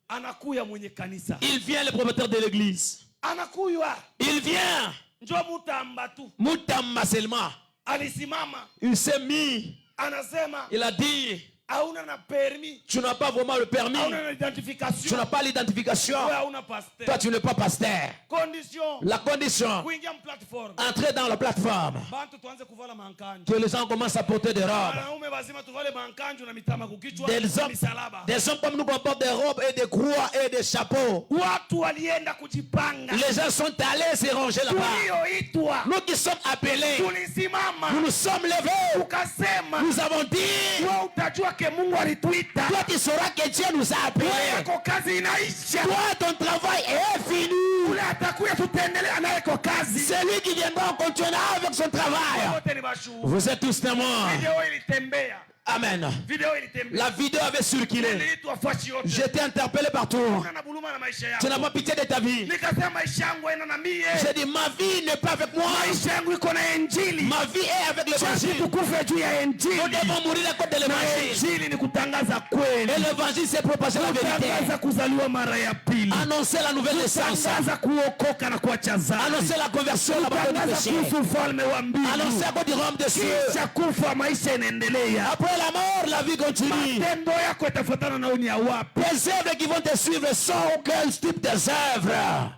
C: Anakuya mwenye kanisa.
B: Il vient le propriétaire de l'église.
C: Anakuya.
B: Il vient.
C: Njoo mutamba tu.
B: Moutamba seulement.
C: Alisimama.
B: Il s'est mis.
C: Anasema
B: Il a dit,
C: hauna na permis.
B: tu n'as pas vraiment le permis.
C: Hauna na
B: Tu
C: identification.
B: n'as pas l'identification.
C: Wewe hauna pasteur.
B: Toi, tu n'es pas pasteur.
C: Condition.
B: La condition,
C: Kuingia plateforme.
B: entrer dans la plateforme.
C: Bantu tuanze kuvala mankanju.
B: Que les gens commencent à porter des robes.
C: Wanaume bazima tuvale mankanju na mitama kukichwa
B: Des
C: na
B: hommes,
C: misalaba.
B: des hommes comme nous qui portent des robes et des croix et des chapeaux.
C: Watu walienda kujipanga.
B: Les gens sont allés se ranger là-bas.
C: Tulioitwa.
B: Nous qui sommes appelés,
C: Tulisimama.
B: nous nous sommes levés.
C: Ukasema.
B: Nous avons dit,
C: Wewe utajua ke Mungu alituita.
B: toi tu sauras que Dieu nous a appelés.
C: Yako kazi inaisha.
B: Toi ton travail est fini.
C: Ule atakuya tutendelea naye kwa kazi.
B: Celui qui viendra continuer avec son travail.
C: Wote ni bashuhuda.
B: Vous êtes tous témoins.
C: Video ilitembea.
B: Amen.
C: Video ilitembea.
B: La vidéo avait circulé.
C: Niliitwa fashi yote.
B: J'étais interpellé partout.
C: Una buluma na maisha
B: Tu
C: yako.
B: n'as pas pitié de ta vie.
C: Nikasema maisha yangu haina na mie.
B: J'ai dit ma vie n'est pas avec moi.
C: Maisha yangu iko na injili.
B: Ma vie est avec l'évangile.
C: Tukufe juu ya injili.
B: Nous devons mourir à cause de
C: Na
B: l'évangile.
C: injili ni kutangaza kweli.
B: Et l'évangile c'est propager la vérité.
C: Kutangaza kuzaliwa mara ya pili.
B: Annoncer la nouvelle naissance.
C: Kutangaza kuokoka na kuacha dhambi.
B: Annoncer la conversion, la pardon du
C: Kutangaza
B: péché.
C: kuhusu ufalme wa mbingu.
B: Annoncer à cause du royaume des cieux.
C: Kisha kufa maisha inaendelea.
B: Après la mort, la vie continue.
C: Matendo yako itafuatana na ni ya wapi.
B: Les œuvres qui vont te suivre sont quel type des œuvres?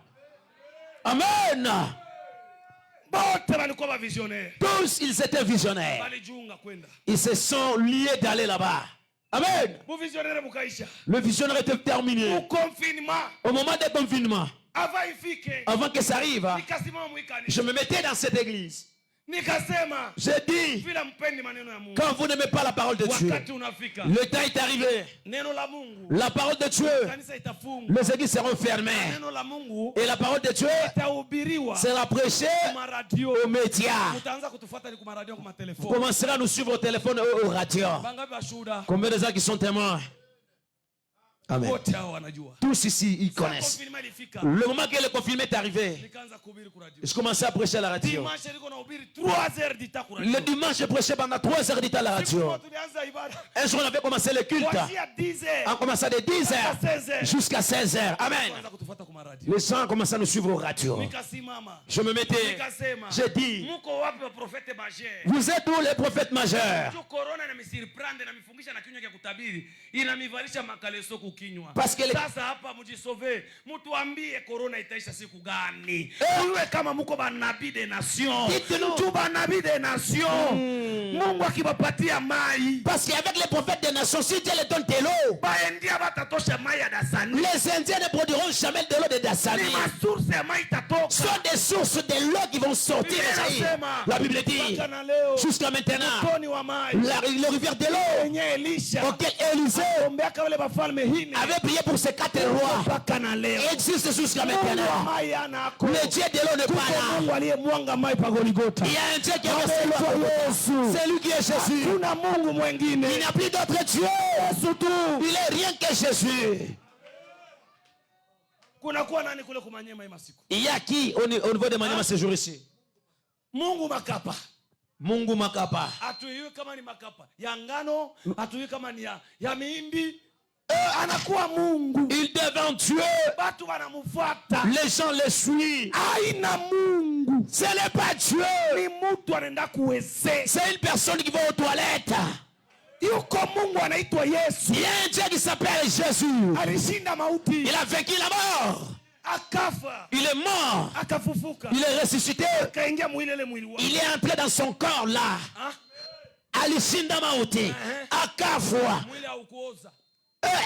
B: Amen.
C: Bote walikuwa ba visionnaire.
B: Tous ils étaient visionnaires.
C: Walijiunga kwenda.
B: Ils se sont liés d'aller là-bas. Amen.
C: Bu visionnaire bukaisha.
B: Le visionnaire était terminé.
C: Au confinement.
B: Au moment des confinements,
C: Avant ifike.
B: avant que ça arrive,
C: Nikasimama mwikani.
B: je me mettais dans cette église.
C: Nikasema.
B: J'ai dit,
C: Vila mpendi maneno ya Mungu.
B: quand vous n'aimez pas la parole de Dieu,
C: Wakati unafika.
B: le temps est arrivé.
C: Neno la Mungu.
B: La parole de Dieu,
C: Kanisa itafungwa.
B: les églises seront fermées.
C: Neno la Mungu
B: Et la parole de Dieu
C: itahubiriwa.
B: sera prêchée
C: Kuma radio.
B: aux médias.
C: Mutaanza kutufuata ni kuma radio kuma
B: Vous
C: telefoni.
B: commencerez à nous suivre au téléphone et aux radios.
C: Bangapi bashuhuda?
B: Combien de gens qui sont témoins? Amen.
C: Wote hao wanajua.
B: Tous ici, ils
C: Sasa
B: connaissent.
C: confinement ilifika.
B: Le moment que le confinement est arrivé,
C: Nikaanza kuhubiri ku radio.
B: je commençais à prêcher à la radio.
C: Dimanche niko nahubiri 3 heures d'ita ku radio.
B: Le dimanche, je prêchais pendant 3 heures du temps à la
C: Siku
B: radio.
C: moja tulianza ibada.
B: Un jour, on avait commencé le culte.
C: Kuanzia 10 heures.
B: On commençait de 10
C: 16
B: heures
C: heures.
B: jusqu'à 16 heures. Amen.
C: Tukaanza kutufuata kuma radio.
B: Les gens commençaient à nous suivre aux radios.
C: Nikasimama.
B: Je me mettais,
C: Nikasema.
B: j'ai dit,
C: Muko wapi wa prophète majeur?
B: vous êtes tous les prophètes majeurs.
C: Tu corona inamisirprande na mifungisha na kinywa cha kutabiri. Inamivalisha makaleso kukinywa.
B: Parce que les-
C: Sasa hapa mjisove. Mtuambie corona itaisha siku gani? Iwe kama muko banabii de nation.
B: Dites-nous.
C: Tu banabii de nation. Mungu akiwapatia mai.
B: Parce qu'avec les prophètes des nations, si Dieu les donne de l'eau,
C: Baendia batatosha mai ya dasani.
B: les Indiens ne produiront jamais de l'eau de Dassani.
C: Ni masource ya mai itatoka.
B: Ce sont des sources de l'eau qui vont sortir.
C: Biblia inasema,
B: La Bible dit,
C: mpaka na leo,
B: jusqu'à maintenant,
C: mtoni wa mai.
B: la rivière de l'eau
C: Yenye Elisha.
B: auquel Élisée
C: Ombeaka wale bafalme hine.
B: avait prié pour ces 4 rois
C: Mpaka na leo.
B: existe jusqu'à
C: Mungu wa
B: maintenant.
C: mai anako.
B: Le Dieu de l'eau n'est
C: Kuko
B: pas là.
C: Mungu aliyemwanga mai pa Golgotha.
B: Il y a un Dieu qui a versé
C: Anaitwa
B: l'eau.
C: Yesu.
B: C'est lui qui est Jésus.
C: Kuna Mungu mwengine.
B: Il n'y a plus d'autre Dieu.
C: Yesu tu.
B: Il est rien que Jésus.
C: Kuna kuwa nani kule kumanyema hii masiku?
B: Il y a qui au niveau de Maniema ces jours ici?
C: Mungu makapa.
B: Mungu Makapa.
C: Hatujui kama ni makapa ya ngano, hatujui kama ni ya miindi. Anakuwa Mungu.
B: Il devient Dieu.
C: Watu wanamfuata.
B: Les gens le suivent.
C: Haina Mungu.
B: Ce n'est pas Dieu.
C: Ni mtu anaenda kuweze.
B: C'est une personne qui va aux toilettes.
C: Yuko Mungu anaitwa Yesu.
B: Il y a un Dieu qui s'appelle Jésus.
C: Alishinda mauti.
B: Il a vaincu la mort.
C: Akafa.
B: Il est mort.
C: Akafufuka.
B: Il est ressuscité.
C: Akaingia mwili ile mwili wake.
B: Il est entré dans son corps là.
C: Ah?
B: alishinda mauti, akafwa.
A: Mwili haukuoza.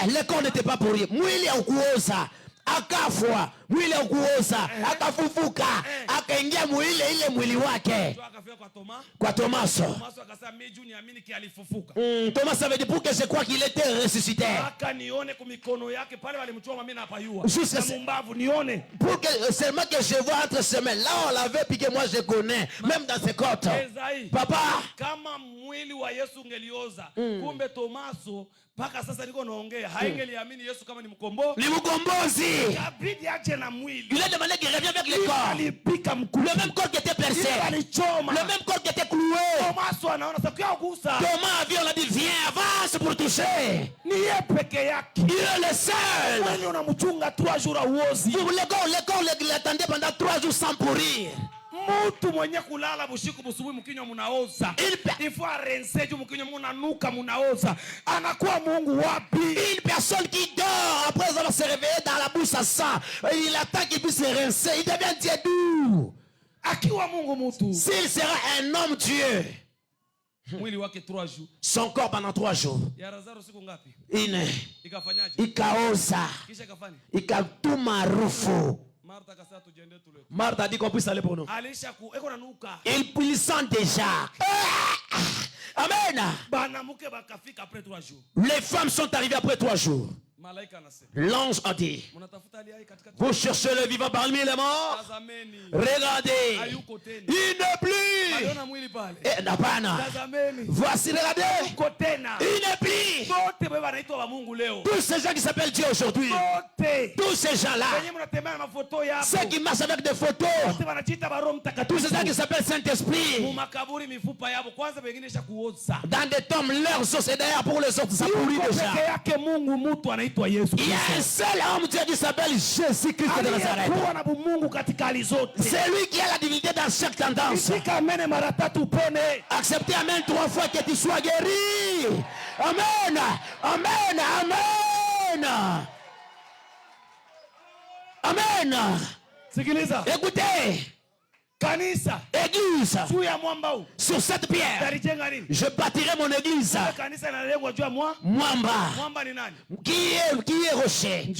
B: Le corps n'était pas pourri. Mwili haukuoza, akafwa. Mwili haukuoza, akafufuka, akaingia mwili ile mwili wake.
A: Akafika kwa Thomas.
B: Kwa Tomaso.
A: Tomaso akasema mimi juu niamini alifufuka.
B: Thomas avait dit pour que je crois qu'il était ressuscité.
A: Aka nione kwa mikono yake pale walimchoma mimi na payua.
B: Jusqu'à
A: mumbavu nione.
B: Pour que seulement que je vois entre ses mains. Là on l'avait piqué, moi je connais, même dans ses côtes. Papa,
A: kama mwili wa Yesu ungelioza, kumbe Tomaso mpaka sasa niko naongea haingeliamini Yesu kama ni mkombozi.
B: Ni mkombozi.
A: Kabidi aje na mwili.
B: Il a demandé qu'il revienne avec le corps.
A: Alipika mkuki.
B: Le même corps qui était percé. Le même corps qui était cloué.
A: Tomaso anaona sasa kugusa.
B: Thomas vient, on a dit viens, avance pour toucher.
A: Ni yeye peke yake.
B: Il est le seul.
A: Wewe unamchunga 3 jours auozi.
B: Pour le corps l'attendait pendant 3 jours sans pourrir.
A: Mtu mwenye kulala bushiku busubuhi mkinywa munaoza. Ifo arense juu mkinywa munanuka munaoza. Anakuwa Mungu wapi?
B: Une personne qui dort après avoir se réveillé dans la bouche à sang, il attend qu'il puisse se rincer, il devient Dieu doux.
A: Akiwa Mungu mtu.
B: S'il sera un homme Dieu.
A: Mwili wake 3 jours.
B: Son corps pendant 3 jours.
A: Ya Lazaro siku ngapi?
B: Ine.
A: Ikafanyaje?
B: Ikaoza.
A: Kisha kafanya?
B: Ikatuma harufu.
A: Martha
B: a dit qu'on puisse aller pour nous. Il sent déjà. Amen. Les femmes sont arrivées après 3 jours. L'ange a dit, vous cherchez le vivant parmi les morts. Regardez, il n'est plus. Et Napana, voici, regardez, il n'est plus. Tous ces gens qui s'appellent Dieu aujourd'hui, tous ces gens-là, ceux qui marchent avec des photos, tous ces gens qui s'appellent Saint-Esprit, dans des tombes, leurs os, et d'ailleurs pour les autres, ça pourrit déjà. Il y a un seul homme Dieu qui s'appelle Jésus-Christ de Nazareth. C'est lui qui a la divinité dans chaque tendance. Acceptez Amen 3 fois que tu sois guéri. Amen. Amen. Amen. Amen. Écoutez.
A: Kanisa,
B: église, sur cette pierre, je bâtirai mon église. Mwamba, qui est rocher?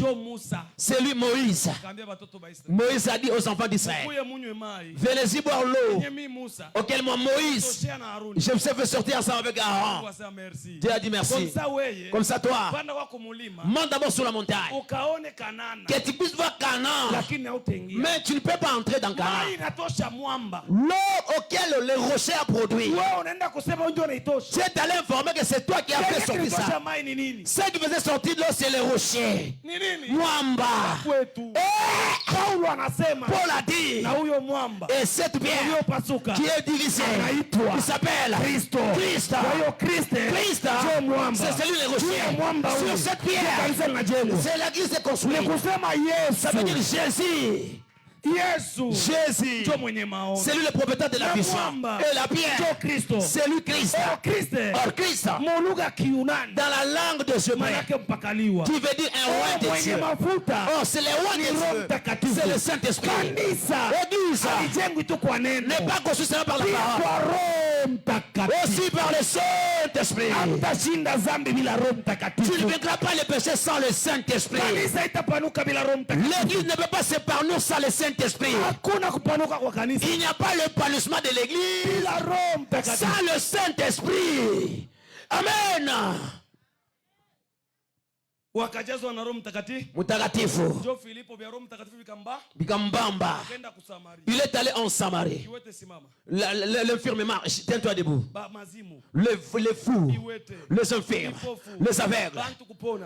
B: C'est lui Moïse. Moïse a dit aux enfants d'Israël, venez-y boire l'eau auquel moi Moïse, je me suis fait sortir ensemble avec Aaron. Dieu a dit merci. Comme ça toi, monte d'abord sur la montagne, que tu puisses voir Canaan, mais tu ne peux pas entrer dans Canaan. L'eau auquel le rocher a produit. Tu es allé informer que c'est toi qui as fait sortir ça. Ce qui faisait sortir l'eau, c'est le rocher. Mwamba. Paul a dit, et cette pierre qui est divisée, qui s'appelle Christ. C'est celui le rocher. Sur cette pierre, c'est l'église construite. Ça veut dire Jésus. Jésus, c'est lui le propriétaire de la vision. Et la pierre, c'est lui Christ. Or Christ, dans la langue de ce hébreu, qui veut dire un roi de Dieu. Oh, c'est le roi de Dieu. C'est le Saint-Esprit. L'église n'est pas construite seulement par la parole, aussi par le Saint-Esprit. Tu ne vaincras pas les péchés sans le Saint-Esprit. L'église ne peut pas s'épanouir sans le Saint-Esprit. Il n'y a pas le panouissement de l'église sans le Saint-Esprit. Amen. Mutakatifu Bikambamba. Il est allé en Samarie. L'infirme marche. Tiens-toi debout. Les fous, les infirmes, les aveugles,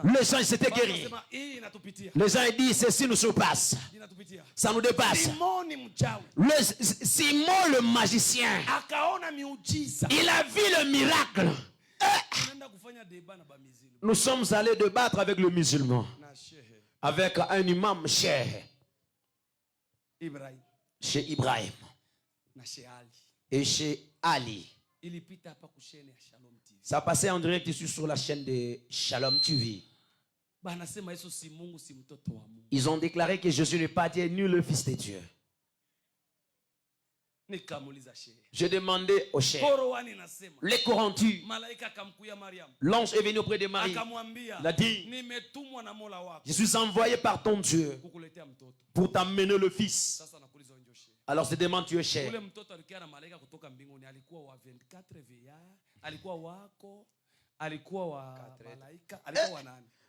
B: les gens s'étaient guéris. Les gens disent ceci nous surpasse. Ça nous dépasse. Simon le magicien, il a vu le miracle. Nous sommes allés débattre avec le musulman, avec un imam chez Ibrahim et chez Ali. Ça passait en direct ici sur la chaîne de Shalom TV. Ils ont déclaré que Jésus n'est pas Dieu ni le Fils de Dieu. J'ai demandé au chef. Les Corans disent, l'ange est venu auprès de Marie. Il a dit, je suis envoyé par ton Dieu pour t'amener le fils. Alors je demande, tu es chef.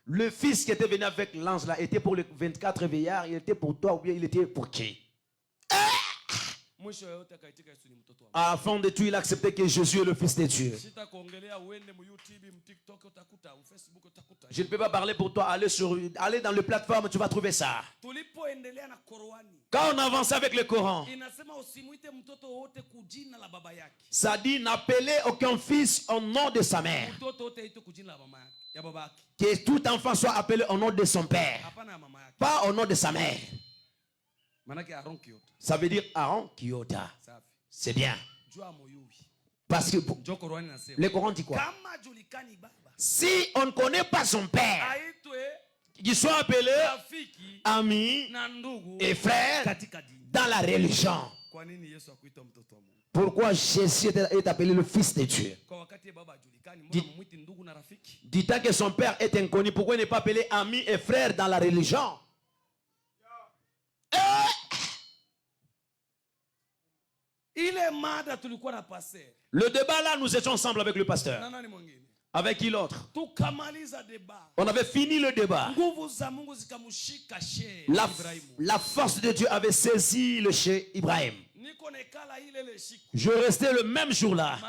B: Le fils qui était venu avec l'ange là était pour les 24 veillards. Il était pour toi ou bien il était pour qui? Afin de tout, il a accepté que Jésus est le Fils de Dieu. Je ne peux pas parler pour toi. Allez dans les plateformes, tu vas trouver ça. Quand on avance avec le Coran, ça dit n'appelez aucun fils au nom de sa mère. Que tout enfant soit appelé au nom de son père, pas au nom de sa mère. Ça veut dire Aaron Kiyota. C'est bien. Parce que le Coran dit quoi? Si on ne connaît pas son père, qu'il soit appelé ami et frère dans la religion. Pourquoi Jésus est appelé le Fils de Dieu? Dit-on que son père est inconnu, pourquoi il n'est pas appelé ami et frère dans la religion? Le débat là, nous étions ensemble avec le pasteur. Avec qui l'autre? On avait fini le débat. La force de Dieu avait saisi le cheikh Ibrahim. Je restais le même jour là.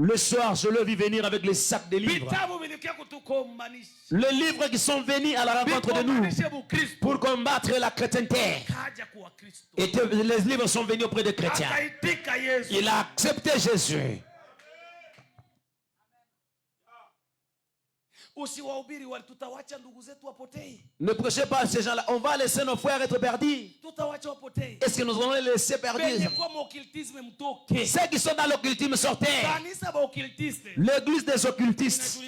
B: Le soir, je le vis venir avec les sacs de livres. Les livres qui sont venus à la rencontre de nous pour combattre la chrétienté. Et les livres sont venus auprès des chrétiens. Il a accepté Jésus. Ne prêchez pas à ces gens-là. On va laisser nos frères être perdus. Est-ce que nous allons les laisser perdus? Ceux qui sont dans l'occultisme sortez. L'église des occultistes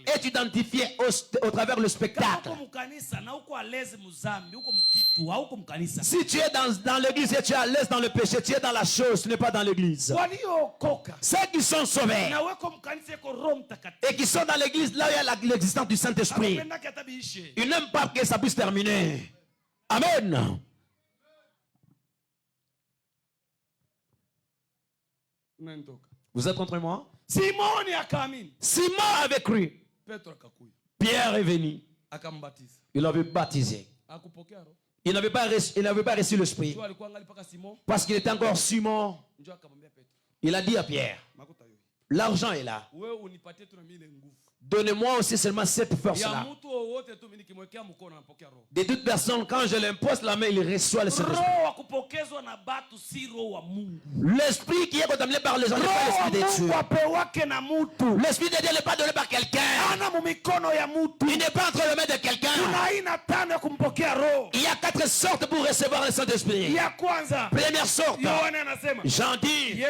B: est identifiée au travers le spectacle. Si tu es dans l'église et tu es à l'aise dans le péché, tu es dans la chose, tu n'es pas dans l'église. Ceux qui sont sauvés et qui sont dans l'église, là où il y a l'existence du Saint-Esprit, ils n'aiment pas que ça puisse terminer. Amen. Vous êtes contre moi? Simon avait cru. Pierre est venu. Il l'avait baptisé. Il n'avait pas reçu l'Esprit. Parce qu'il était encore Simon. Il a dit à Pierre, l'argent est là. Donnez-moi aussi seulement cette force-là. De toute personne, quand je l'impose la main, il reçoit le Saint-Esprit. L'esprit qui est contaminé par les gens n'est pas l'esprit de Dieu. L'esprit de Dieu n'est pas donné par quelqu'un. Il n'est pas entre les mains de quelqu'un. Il y a 4 sortes pour recevoir le Saint-Esprit. Première sorte, Jean dit,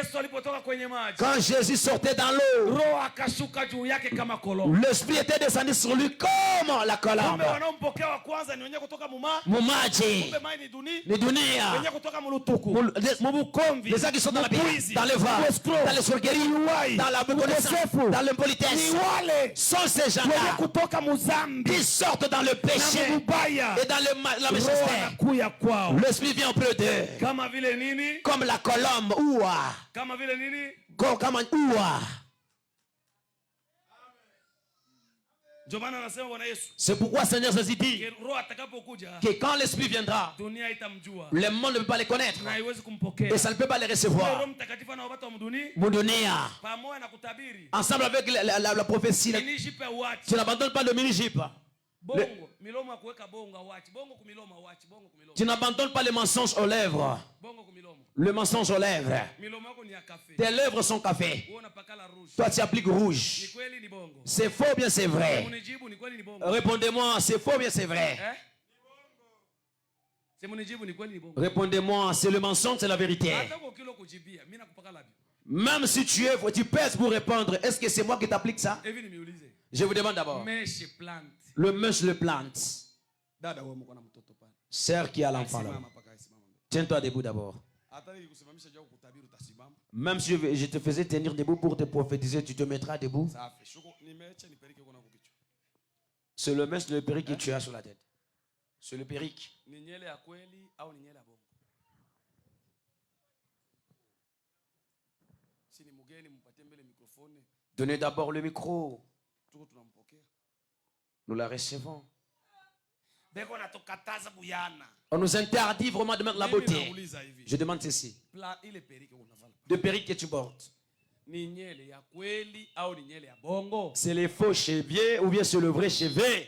B: quand Jésus sortait dans l'eau, l'esprit était descendu sur lui comme la colombe. Mumaji, ni dunia, les gens qui sont dans la vie, dans le vent, dans les sorgueries, dans la connaissance, dans l'impolitesse, sont ces gens-là qui sortent dans le péché et dans la méchanceté. L'esprit vient auprès d'eux comme la colombe. Oua. Comme oua. C'est pourquoi Seigneur Jésus dit que quand l'Esprit viendra, le monde ne peut pas les connaître et ça ne peut pas les recevoir. Moudonia, ensemble avec la prophétie, tu n'abandonnes pas le mini-jip. Tu n'abandonnes pas les mensonges aux lèvres. Le mensonge aux lèvres. Tes lèvres sont café. Toi tu appliques rouge. C'est faux ou bien c'est vrai? Répondez-moi, c'est faux ou bien c'est vrai? Répondez-moi, c'est le mensonge, c'est la vérité. Même si tu pèses pour répondre, est-ce que c'est moi qui t'applique ça? Je vous demande d'abord. Le mèche le plante. Sœur qui a l'enfant là. Tiens-toi debout d'abord. Même si je te faisais tenir debout pour te prophétiser, tu te mettras debout. C'est le mèche, le perruque que tu as sur la tête. C'est le perruque. Donnez d'abord le micro. Nous la recevons. On nous interdit vraiment de mettre la beauté. Je demande ceci. De perruque que tu portes. C'est les faux cheveux ou bien c'est le vrai cheveu?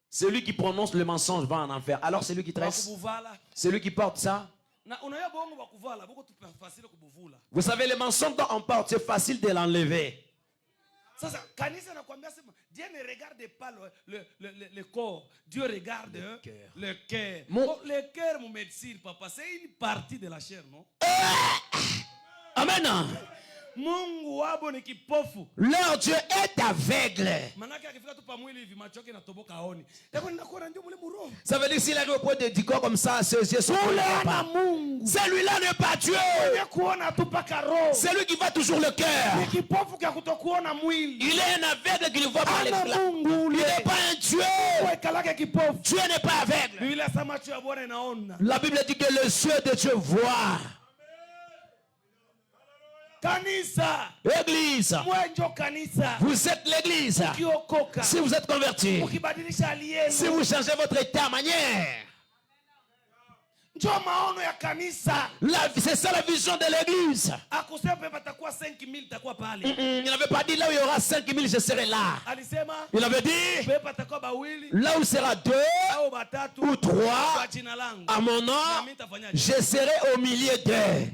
B: Celui qui prononce le mensonge va en enfer. Alors celui qui tresse, celui qui porte ça. Vous savez, le mensonge dont on porte, c'est facile de l'enlever.
C: Dieu ne regarde pas le corps, Dieu regarde le cœur. Le cœur, mon médecin, papa, c'est une partie de la chair, non?
B: Amen. Leur Dieu est aveugle. Ça veut dire que s'il arrive au point du corps comme ça, ses yeux sont pas. Celui-là n'est pas Dieu. C'est lui qui voit toujours le cœur. Il est un aveugle qui ne voit pas l'éclat. Il n'est pas un Dieu. Dieu n'est pas aveugle. La Bible dit que les yeux de Dieu voient. Église, vous êtes l'église. Si vous êtes converti, si vous changez votre état, manière, c'est ça la vision de l'église. Il n'avait pas dit là où il y aura 5000, je serai là. Il avait dit là où sera 2 ou 3 à mon nom, je serai au milieu d'eux.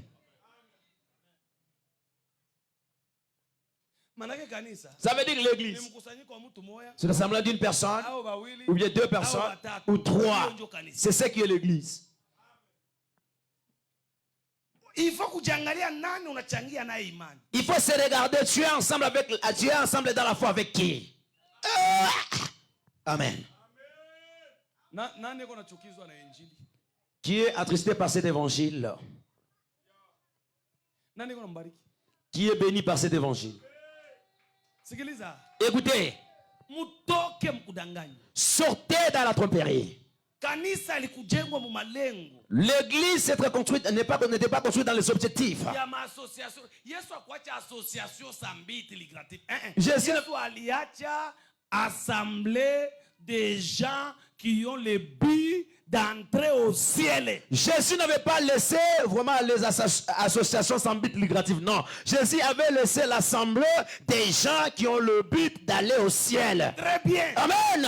B: Ça veut dire que l'église, c'est l'assemblée d'une personne, ou bien 2 personnes, ou 3. C'est ça qui est l'église.
C: Il faut se
B: regarder, tu es ensemble dans la foi avec qui? Amen. Qui est attristé par cet évangile? Qui est béni par cet évangile? Écoutez, sortez dans la tromperie. L'église n'était pas construite dans les objectifs.
C: Jésus a assemblé des gens qui ont le but d'entrer au ciel.
B: Jésus n'avait pas laissé vraiment les associations sans but lucratif. Non. Jésus avait laissé l'assemblée des gens qui ont le but d'aller au ciel.
C: Très bien.
B: Amen.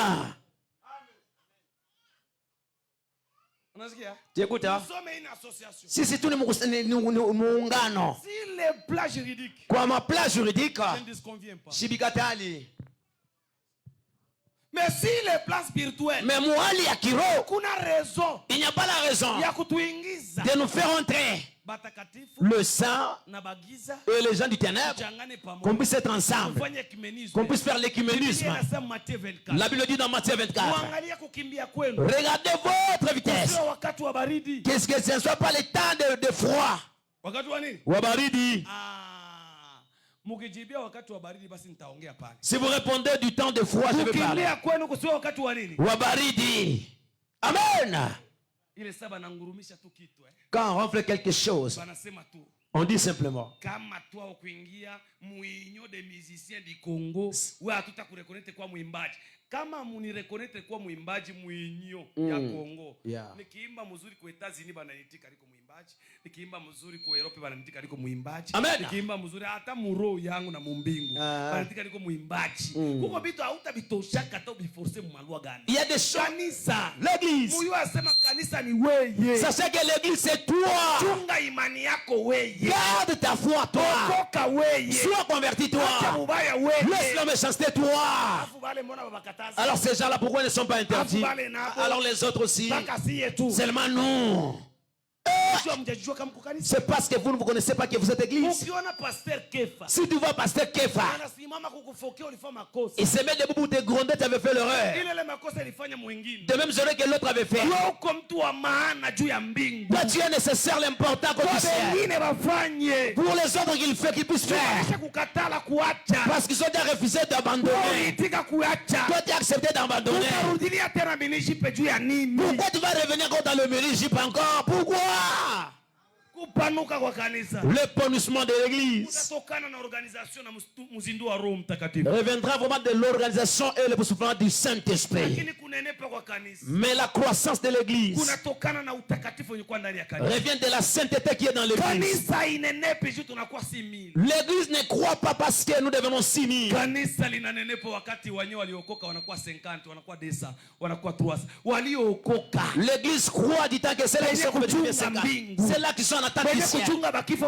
B: Tu écoutes, hein?
C: Nous sommes une association.
B: Si tout le monde
C: si le plan juridique,
B: quoi, ma plan juridique,
C: je ne disconviens pas.
B: Shibikatali.
C: Mais si le plan spirituel,
B: mais moi, il n'y a pas la raison de nous faire entrer le sang et les gens du ténèbre, qu'on puisse être ensemble, qu'on puisse faire l'écuménisme. La Bible dit dans Matthieu 24, regardez votre vitesse. Qu'est-ce que ce ne soit pas le temps de froid. Wabaridi. Si vous répondez du temps de froid, je vais parler. Wabaridi. Amen. Quand on ronfle quelque chose, on dit simplement.
C: Kama munirekonete kwa mwimbaji mwinyo ya Kongo. Nikiimba mzuri kwa Etazini bananitika liko mwimbaji. Nikiimba mzuri kwa Europe bananitika liko mwimbaji. Nikiimba mzuri hata muro yangu na mumbingu bananitika liko mwimbaji. Kuko bitu hautabitoshaka hata ubiforce mu malwa gani.
B: Il y a des choses.
C: Kanisa,
B: l'église.
C: Muyu asema kanisa ni weye.
B: Sachez que l'église c'est toi.
C: Chunga imani yako weye.
B: Garde ta foi toi.
C: Okoka weye.
B: Sois converti toi. Laisse la méchanceté toi. Alors ces gens-là, pourquoi ils ne sont pas interdits? Alors les autres aussi. Seulement nous. C'est parce que vous ne vous connaissez pas que vous êtes église. Si tu vois pasteur Kefa, il se met debout pour te gronder, tu avais fait l'erreur. De même genre que l'autre avait fait. Toi tu es nécessaire, l'important que tu sais. Pour les autres qu'il fait, qu'ils puissent faire. Parce qu'ils ont déjà refusé d'abandonner. Toi tu as accepté d'abandonner. Pourquoi tu vas revenir quand tu as le mini-jeep encore? Pourquoi? L'épanouissement de l'église reviendra vraiment de l'organisation et le soufflement du Saint-Esprit. Mais la croissance de l'église revient de la sainteté qui est dans l'église. L'église ne croit pas parce que nous devenons 6 000. L'église croit du temps que c'est là qu'ils sont convertis. C'est là qu'ils sont en attente du ciel. C'est là qu'ils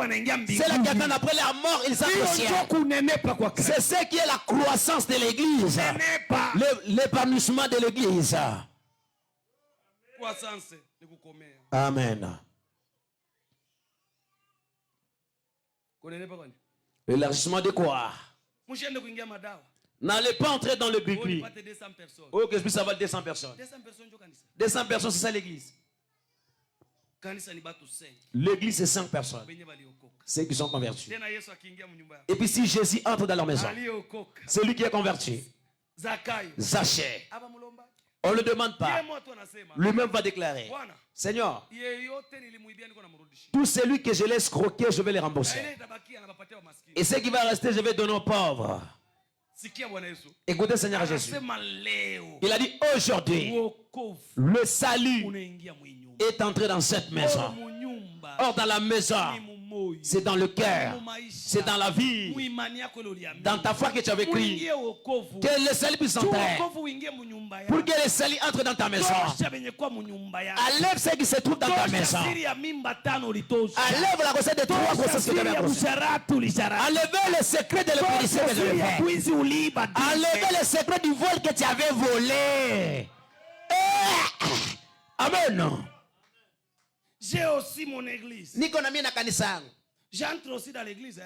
B: attendent après la mort, ils sont au ciel. C'est ce qui est la croissance de l'église. L'épanouissement de l'église. Amen. L'élargissement de quoi? N'allez pas entrer dans le bicli. Oh, que je puisse avoir 200 personnes. 200 personnes, c'est ça l'église. L'église, c'est 5 personnes. Ceux qui sont convertis. Et puis si Jésus entre dans leur maison, c'est lui qui est converti. Zachée. On ne le demande pas. Lui-même va déclarer: Seigneur, tout celui que je laisse croquer, je vais les rembourser. Et ce qui va rester, je vais donner aux pauvres. Écoutez Seigneur Jésus. Il a dit aujourd'hui, le salut est entré dans cette maison. Or dans la maison, c'est dans le cœur, c'est dans la vie, dans ta foi que tu avais crié. Que le salut puisse entrer. Pour que le salut entre dans ta maison, enlève ce qui se trouve dans ta maison. Enlève la recette de 3 grossesses que tu avais accrochées. Enlève le secret de l'obéissance que tu avais fait. Enlève le secret du vol que tu avais volé. Amen.
C: J'ai aussi mon église.
B: J'entre
C: aussi dans l'église.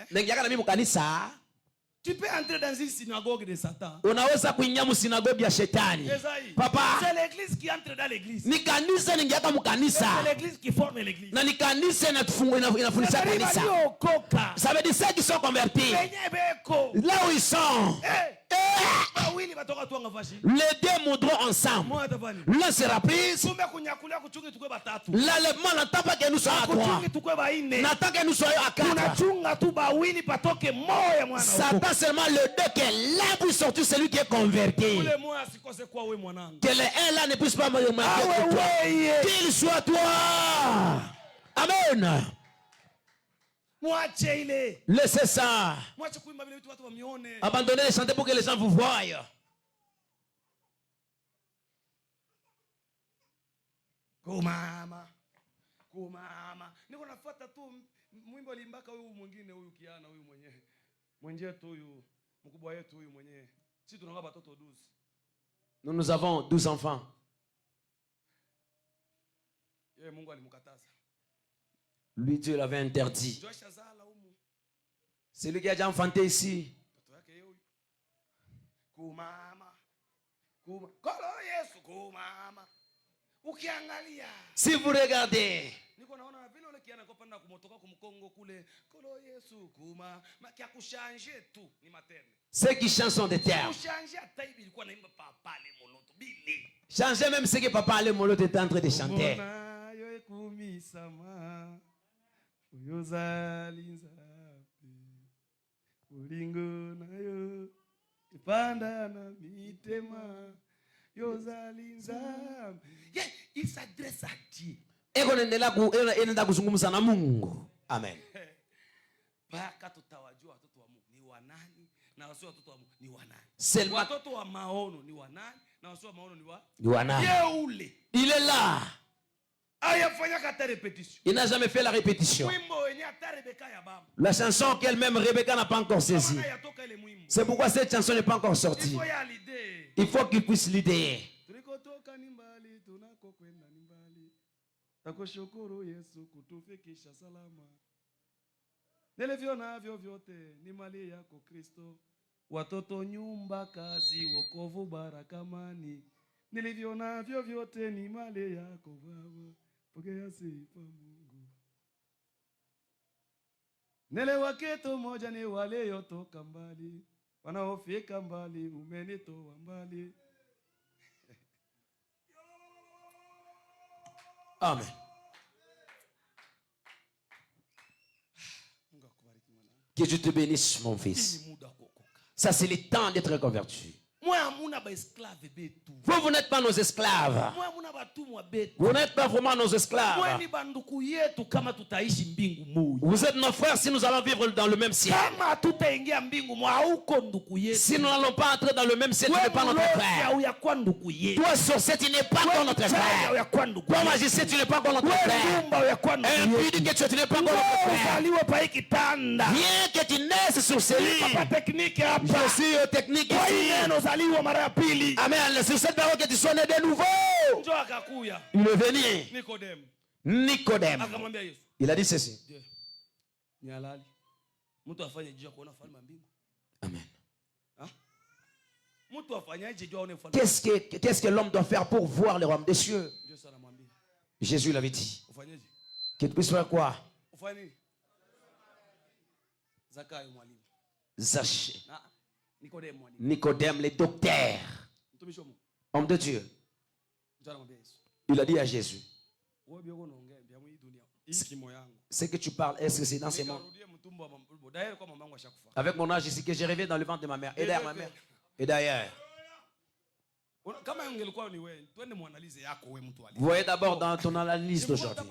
C: Tu peux entrer dans une synagogue de Satan.
B: Papa,
C: c'est l'église qui entre dans l'église. C'est l'église qui forme l'église.
B: Ça veut dire ceux qui sont convertis. Là où ils sont. Les deux moudront ensemble. L'un sera pris. L'enlèvement n'attend pas que nous soyons à 3. N'attend que nous soyons à 4. Satan seulement le 2 que l'un puisse sortir celui qui est converti. Que le 1 là ne puisse pas me remarquer toi. Qu'il soit toi. Amen. Laissez ça. Abandonnez les chanter pour que les gens vous voient.
C: Kumama. Niko nafuata tu mwimbo alimbaka huyu mwingine huyu kiana huyu mwenyewe. Mwenjetu huyu mkubwa wetu huyu mwenyewe. Sisi tunanga watoto 12.
B: Nous avons 12 enfants.
C: Yeye Mungu alimkataza.
B: Lui, Dieu l'avait interdit. C'est lui qui a déjà enfanté ici. Si vous regardez, ceux qui chantent sont des termes. Changer même ce que papa allait molot était en train de chanter.
C: Il s'adresse à Dieu.
B: Amen. Seulement il est là. Il n'a jamais fait la répétition. La chanson qu'elle-même Rebecca n'a pas encore saisie. C'est pourquoi cette chanson n'est pas encore sortie. Il faut qu'il puisse l'idée.
C: Takushukuru Yesu kutufikisha salama. Nilivyo navyo vyote ni mali yako Kristo. Watoto, nyumba, kazi, wokovu, baraka, amani. Nilivyo navyo vyote ni mali yako Baba. Pokea sifa Mungu. Nelewa kitu moja, ni wale yotoka mbali, wanaofika mbali, umenitoa mbali.
B: Amen. Que Dieu te bénisse, mon fils. Ça, c'est le temps d'être converti. Vous n'êtes pas nos esclaves. Vous n'êtes pas vraiment nos esclaves. Vous êtes nos frères si nous allons vivre dans le même ciel. Si nous n'allons pas entrer dans le même ciel, tu n'es pas notre frère. Toi, sorcier, tu n'es pas comme notre frère. Toi, magicien, tu n'es pas comme notre frère. Impudique, tu n'es pas comme notre frère. Bien que tu naisses sur ce lit, je suis technique ici. Amen. C'est cette parole que tu sois né de nouveau. Il est venu. Nicodème. Il a dit ceci. Amen. Qu'est-ce que l'homme doit faire pour voir le royaume des cieux? Jésus l'avait dit. Que tu puisses faire quoi? Zaché. Nicodème, le docteur, homme de Dieu. Il a dit à Jésus, ce que tu parles, est-ce que c'est dans ces mots? Avec mon âge ici, que j'ai rêvé dans le ventre de ma mère. Et derrière ma mère. Et d'ailleurs. Vous voyez d'abord dans ton analyse d'aujourd'hui.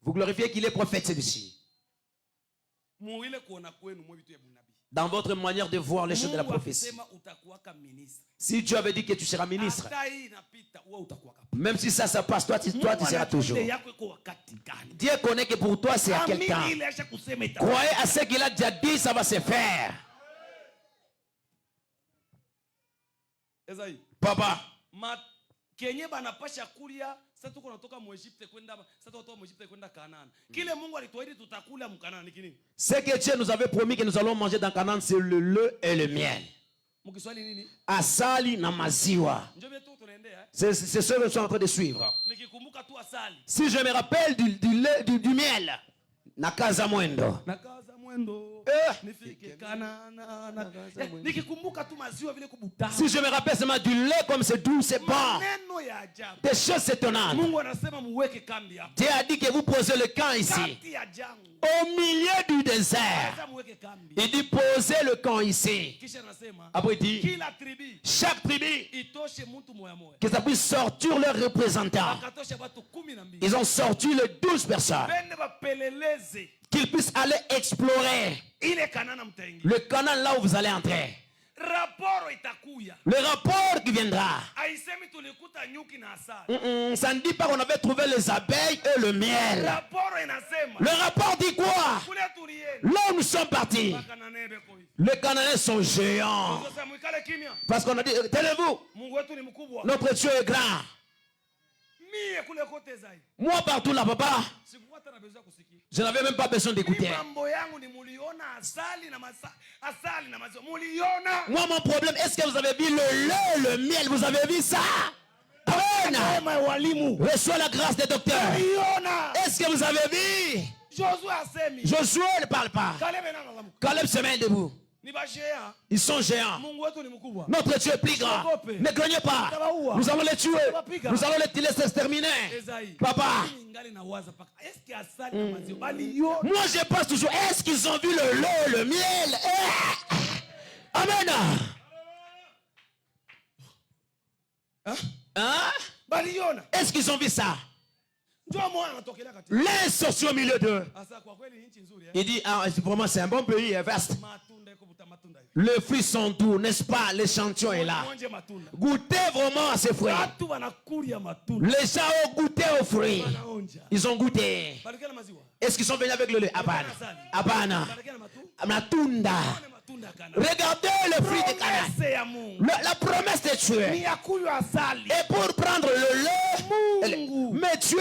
B: Vous glorifiez qu'il est prophète, celui-ci. Dans votre manière de voir les choses de la prophétie. Si Dieu avait dit que tu seras ministre, même si ça passe, toi tu seras toujours. Dieu connaît que pour toi c'est à quel temps. Croyez à ce qu'il a déjà dit, ça va se faire. Papa, ce que Dieu nous avait promis que nous allons manger dans Canaan, c'est le lait et le miel. Asali na maziwa. C'est ce que nous sommes en train de suivre. Si je me rappelle du miel, nakaza mwendo. Si je me rappelle seulement du lait comme c'est doux, c'est bon. Des choses étonnantes. Dieu a dit que vous posez le camp ici. Au milieu du désert. Il dit posez le camp ici. Après il dit chaque tribu, que ça puisse sortir leurs représentants. Ils ont sorti les 12 personnes. Qu'ils puissent aller explorer le Canaan là où vous allez entrer. Le rapport qui viendra. Ça ne dit pas qu'on avait trouvé les abeilles et le miel. Le rapport dit quoi? Là où nous sommes partis, les Cananéens sont géants. Parce qu'on a dit, tenez-vous, notre Dieu est grand. Moi partout là, papa, je n'avais même pas besoin d'écouter. Moi mon problème, est-ce que vous avez vu le lait, le miel? Vous avez vu ça? Amen. Reçois la grâce des docteurs. Est-ce que vous avez vu? Josué ne parle pas. Caleb se met debout. Ils sont géants. Notre Dieu est plus grand. Ne craignez pas. Nous allons les tuer. Nous allons les laisser exterminer. Papa. Moi je pense toujours. Est-ce qu'ils ont vu le lait, le miel? Amen. Hein? Est-ce qu'ils ont vu ça? L'un sortit au milieu d'eux. Il dit, pour moi c'est un bon pays, vaste. Les fruits sont doux, n'est-ce pas? L'échantillon est là. Goûtez vraiment à ces fruits. Les gens ont goûté aux fruits. Ils ont goûté. Est-ce qu'ils sont venus avec le lait? Abana. Matunda. Regardez le fruit de Canaan. La promesse de Dieu. Et pour prendre le lait Mais Dieu,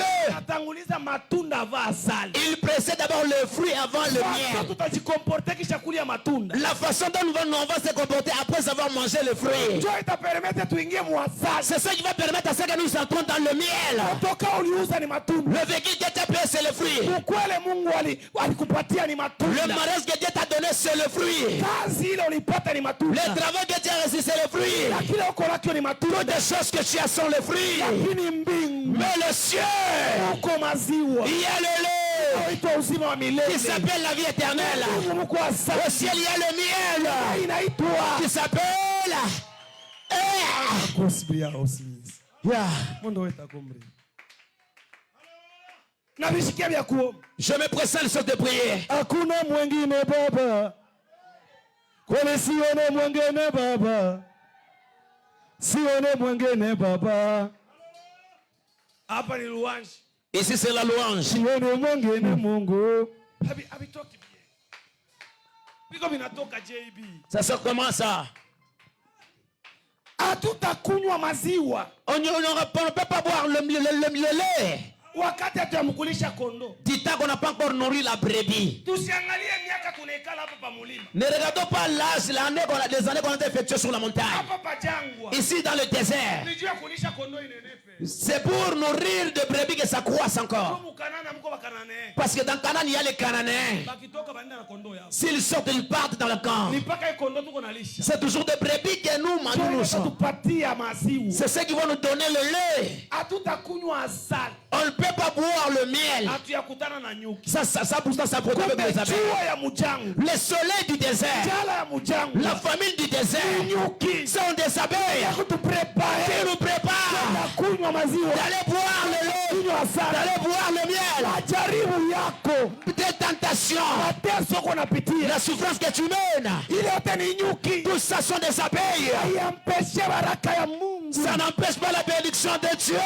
B: il précède d'abord le fruit avant le miel. La façon dont on va se comporter après avoir mangé le fruit, c'est ça qui va permettre à ce que nous entrons dans le miel. Le véhicule que tu as payé, c'est le fruit. Le mariage que Dieu t'a donné, c'est le fruit. Le travail que tu as reçu, c'est le fruit. Toutes les choses que tu as sont le fruit. Mais le ciel, il y a le lait qui s'appelle la vie éternelle. Au ciel, il y a le miel qui s'appelle je me pressens le sort de prier.
C: Hakuna mwingine Baba, kwani sione mwingine Baba, sione mwingine Baba. Hapa ni louange.
B: Ici c'est la louange.
C: Sione mwingine Mungu. Habitoki bien. Biko binatoka JB.
B: Ça sort comment ça?
C: Hatutakunywa maziwa.
B: On ne peut pas boire le lait.
C: Du
B: temps qu'on n'a pas encore nourri la brebis. Ne regardons pas l'âge, les années qu'on a effectuées sur la montagne. Ici dans le désert, c'est pour nourrir de brebis que ça croisse encore. Parce que dans Canaan, il y a les Cananéens. S'ils sortent, ils partent dans le camp. C'est toujours des brebis que nous mangeons. C'est ceux qui vont nous donner le lait. On ne peut pas boire le miel. Ça pourtant ça protège avec les abeilles. Le soleil du désert, la famille du désert sont des abeilles qui nous préparent d'aller boire le lait, d'aller boire le miel. Des tentations, la souffrance que tu mènes, tout ça sont des abeilles. Ça n'empêche pas la bénédiction de Dieu.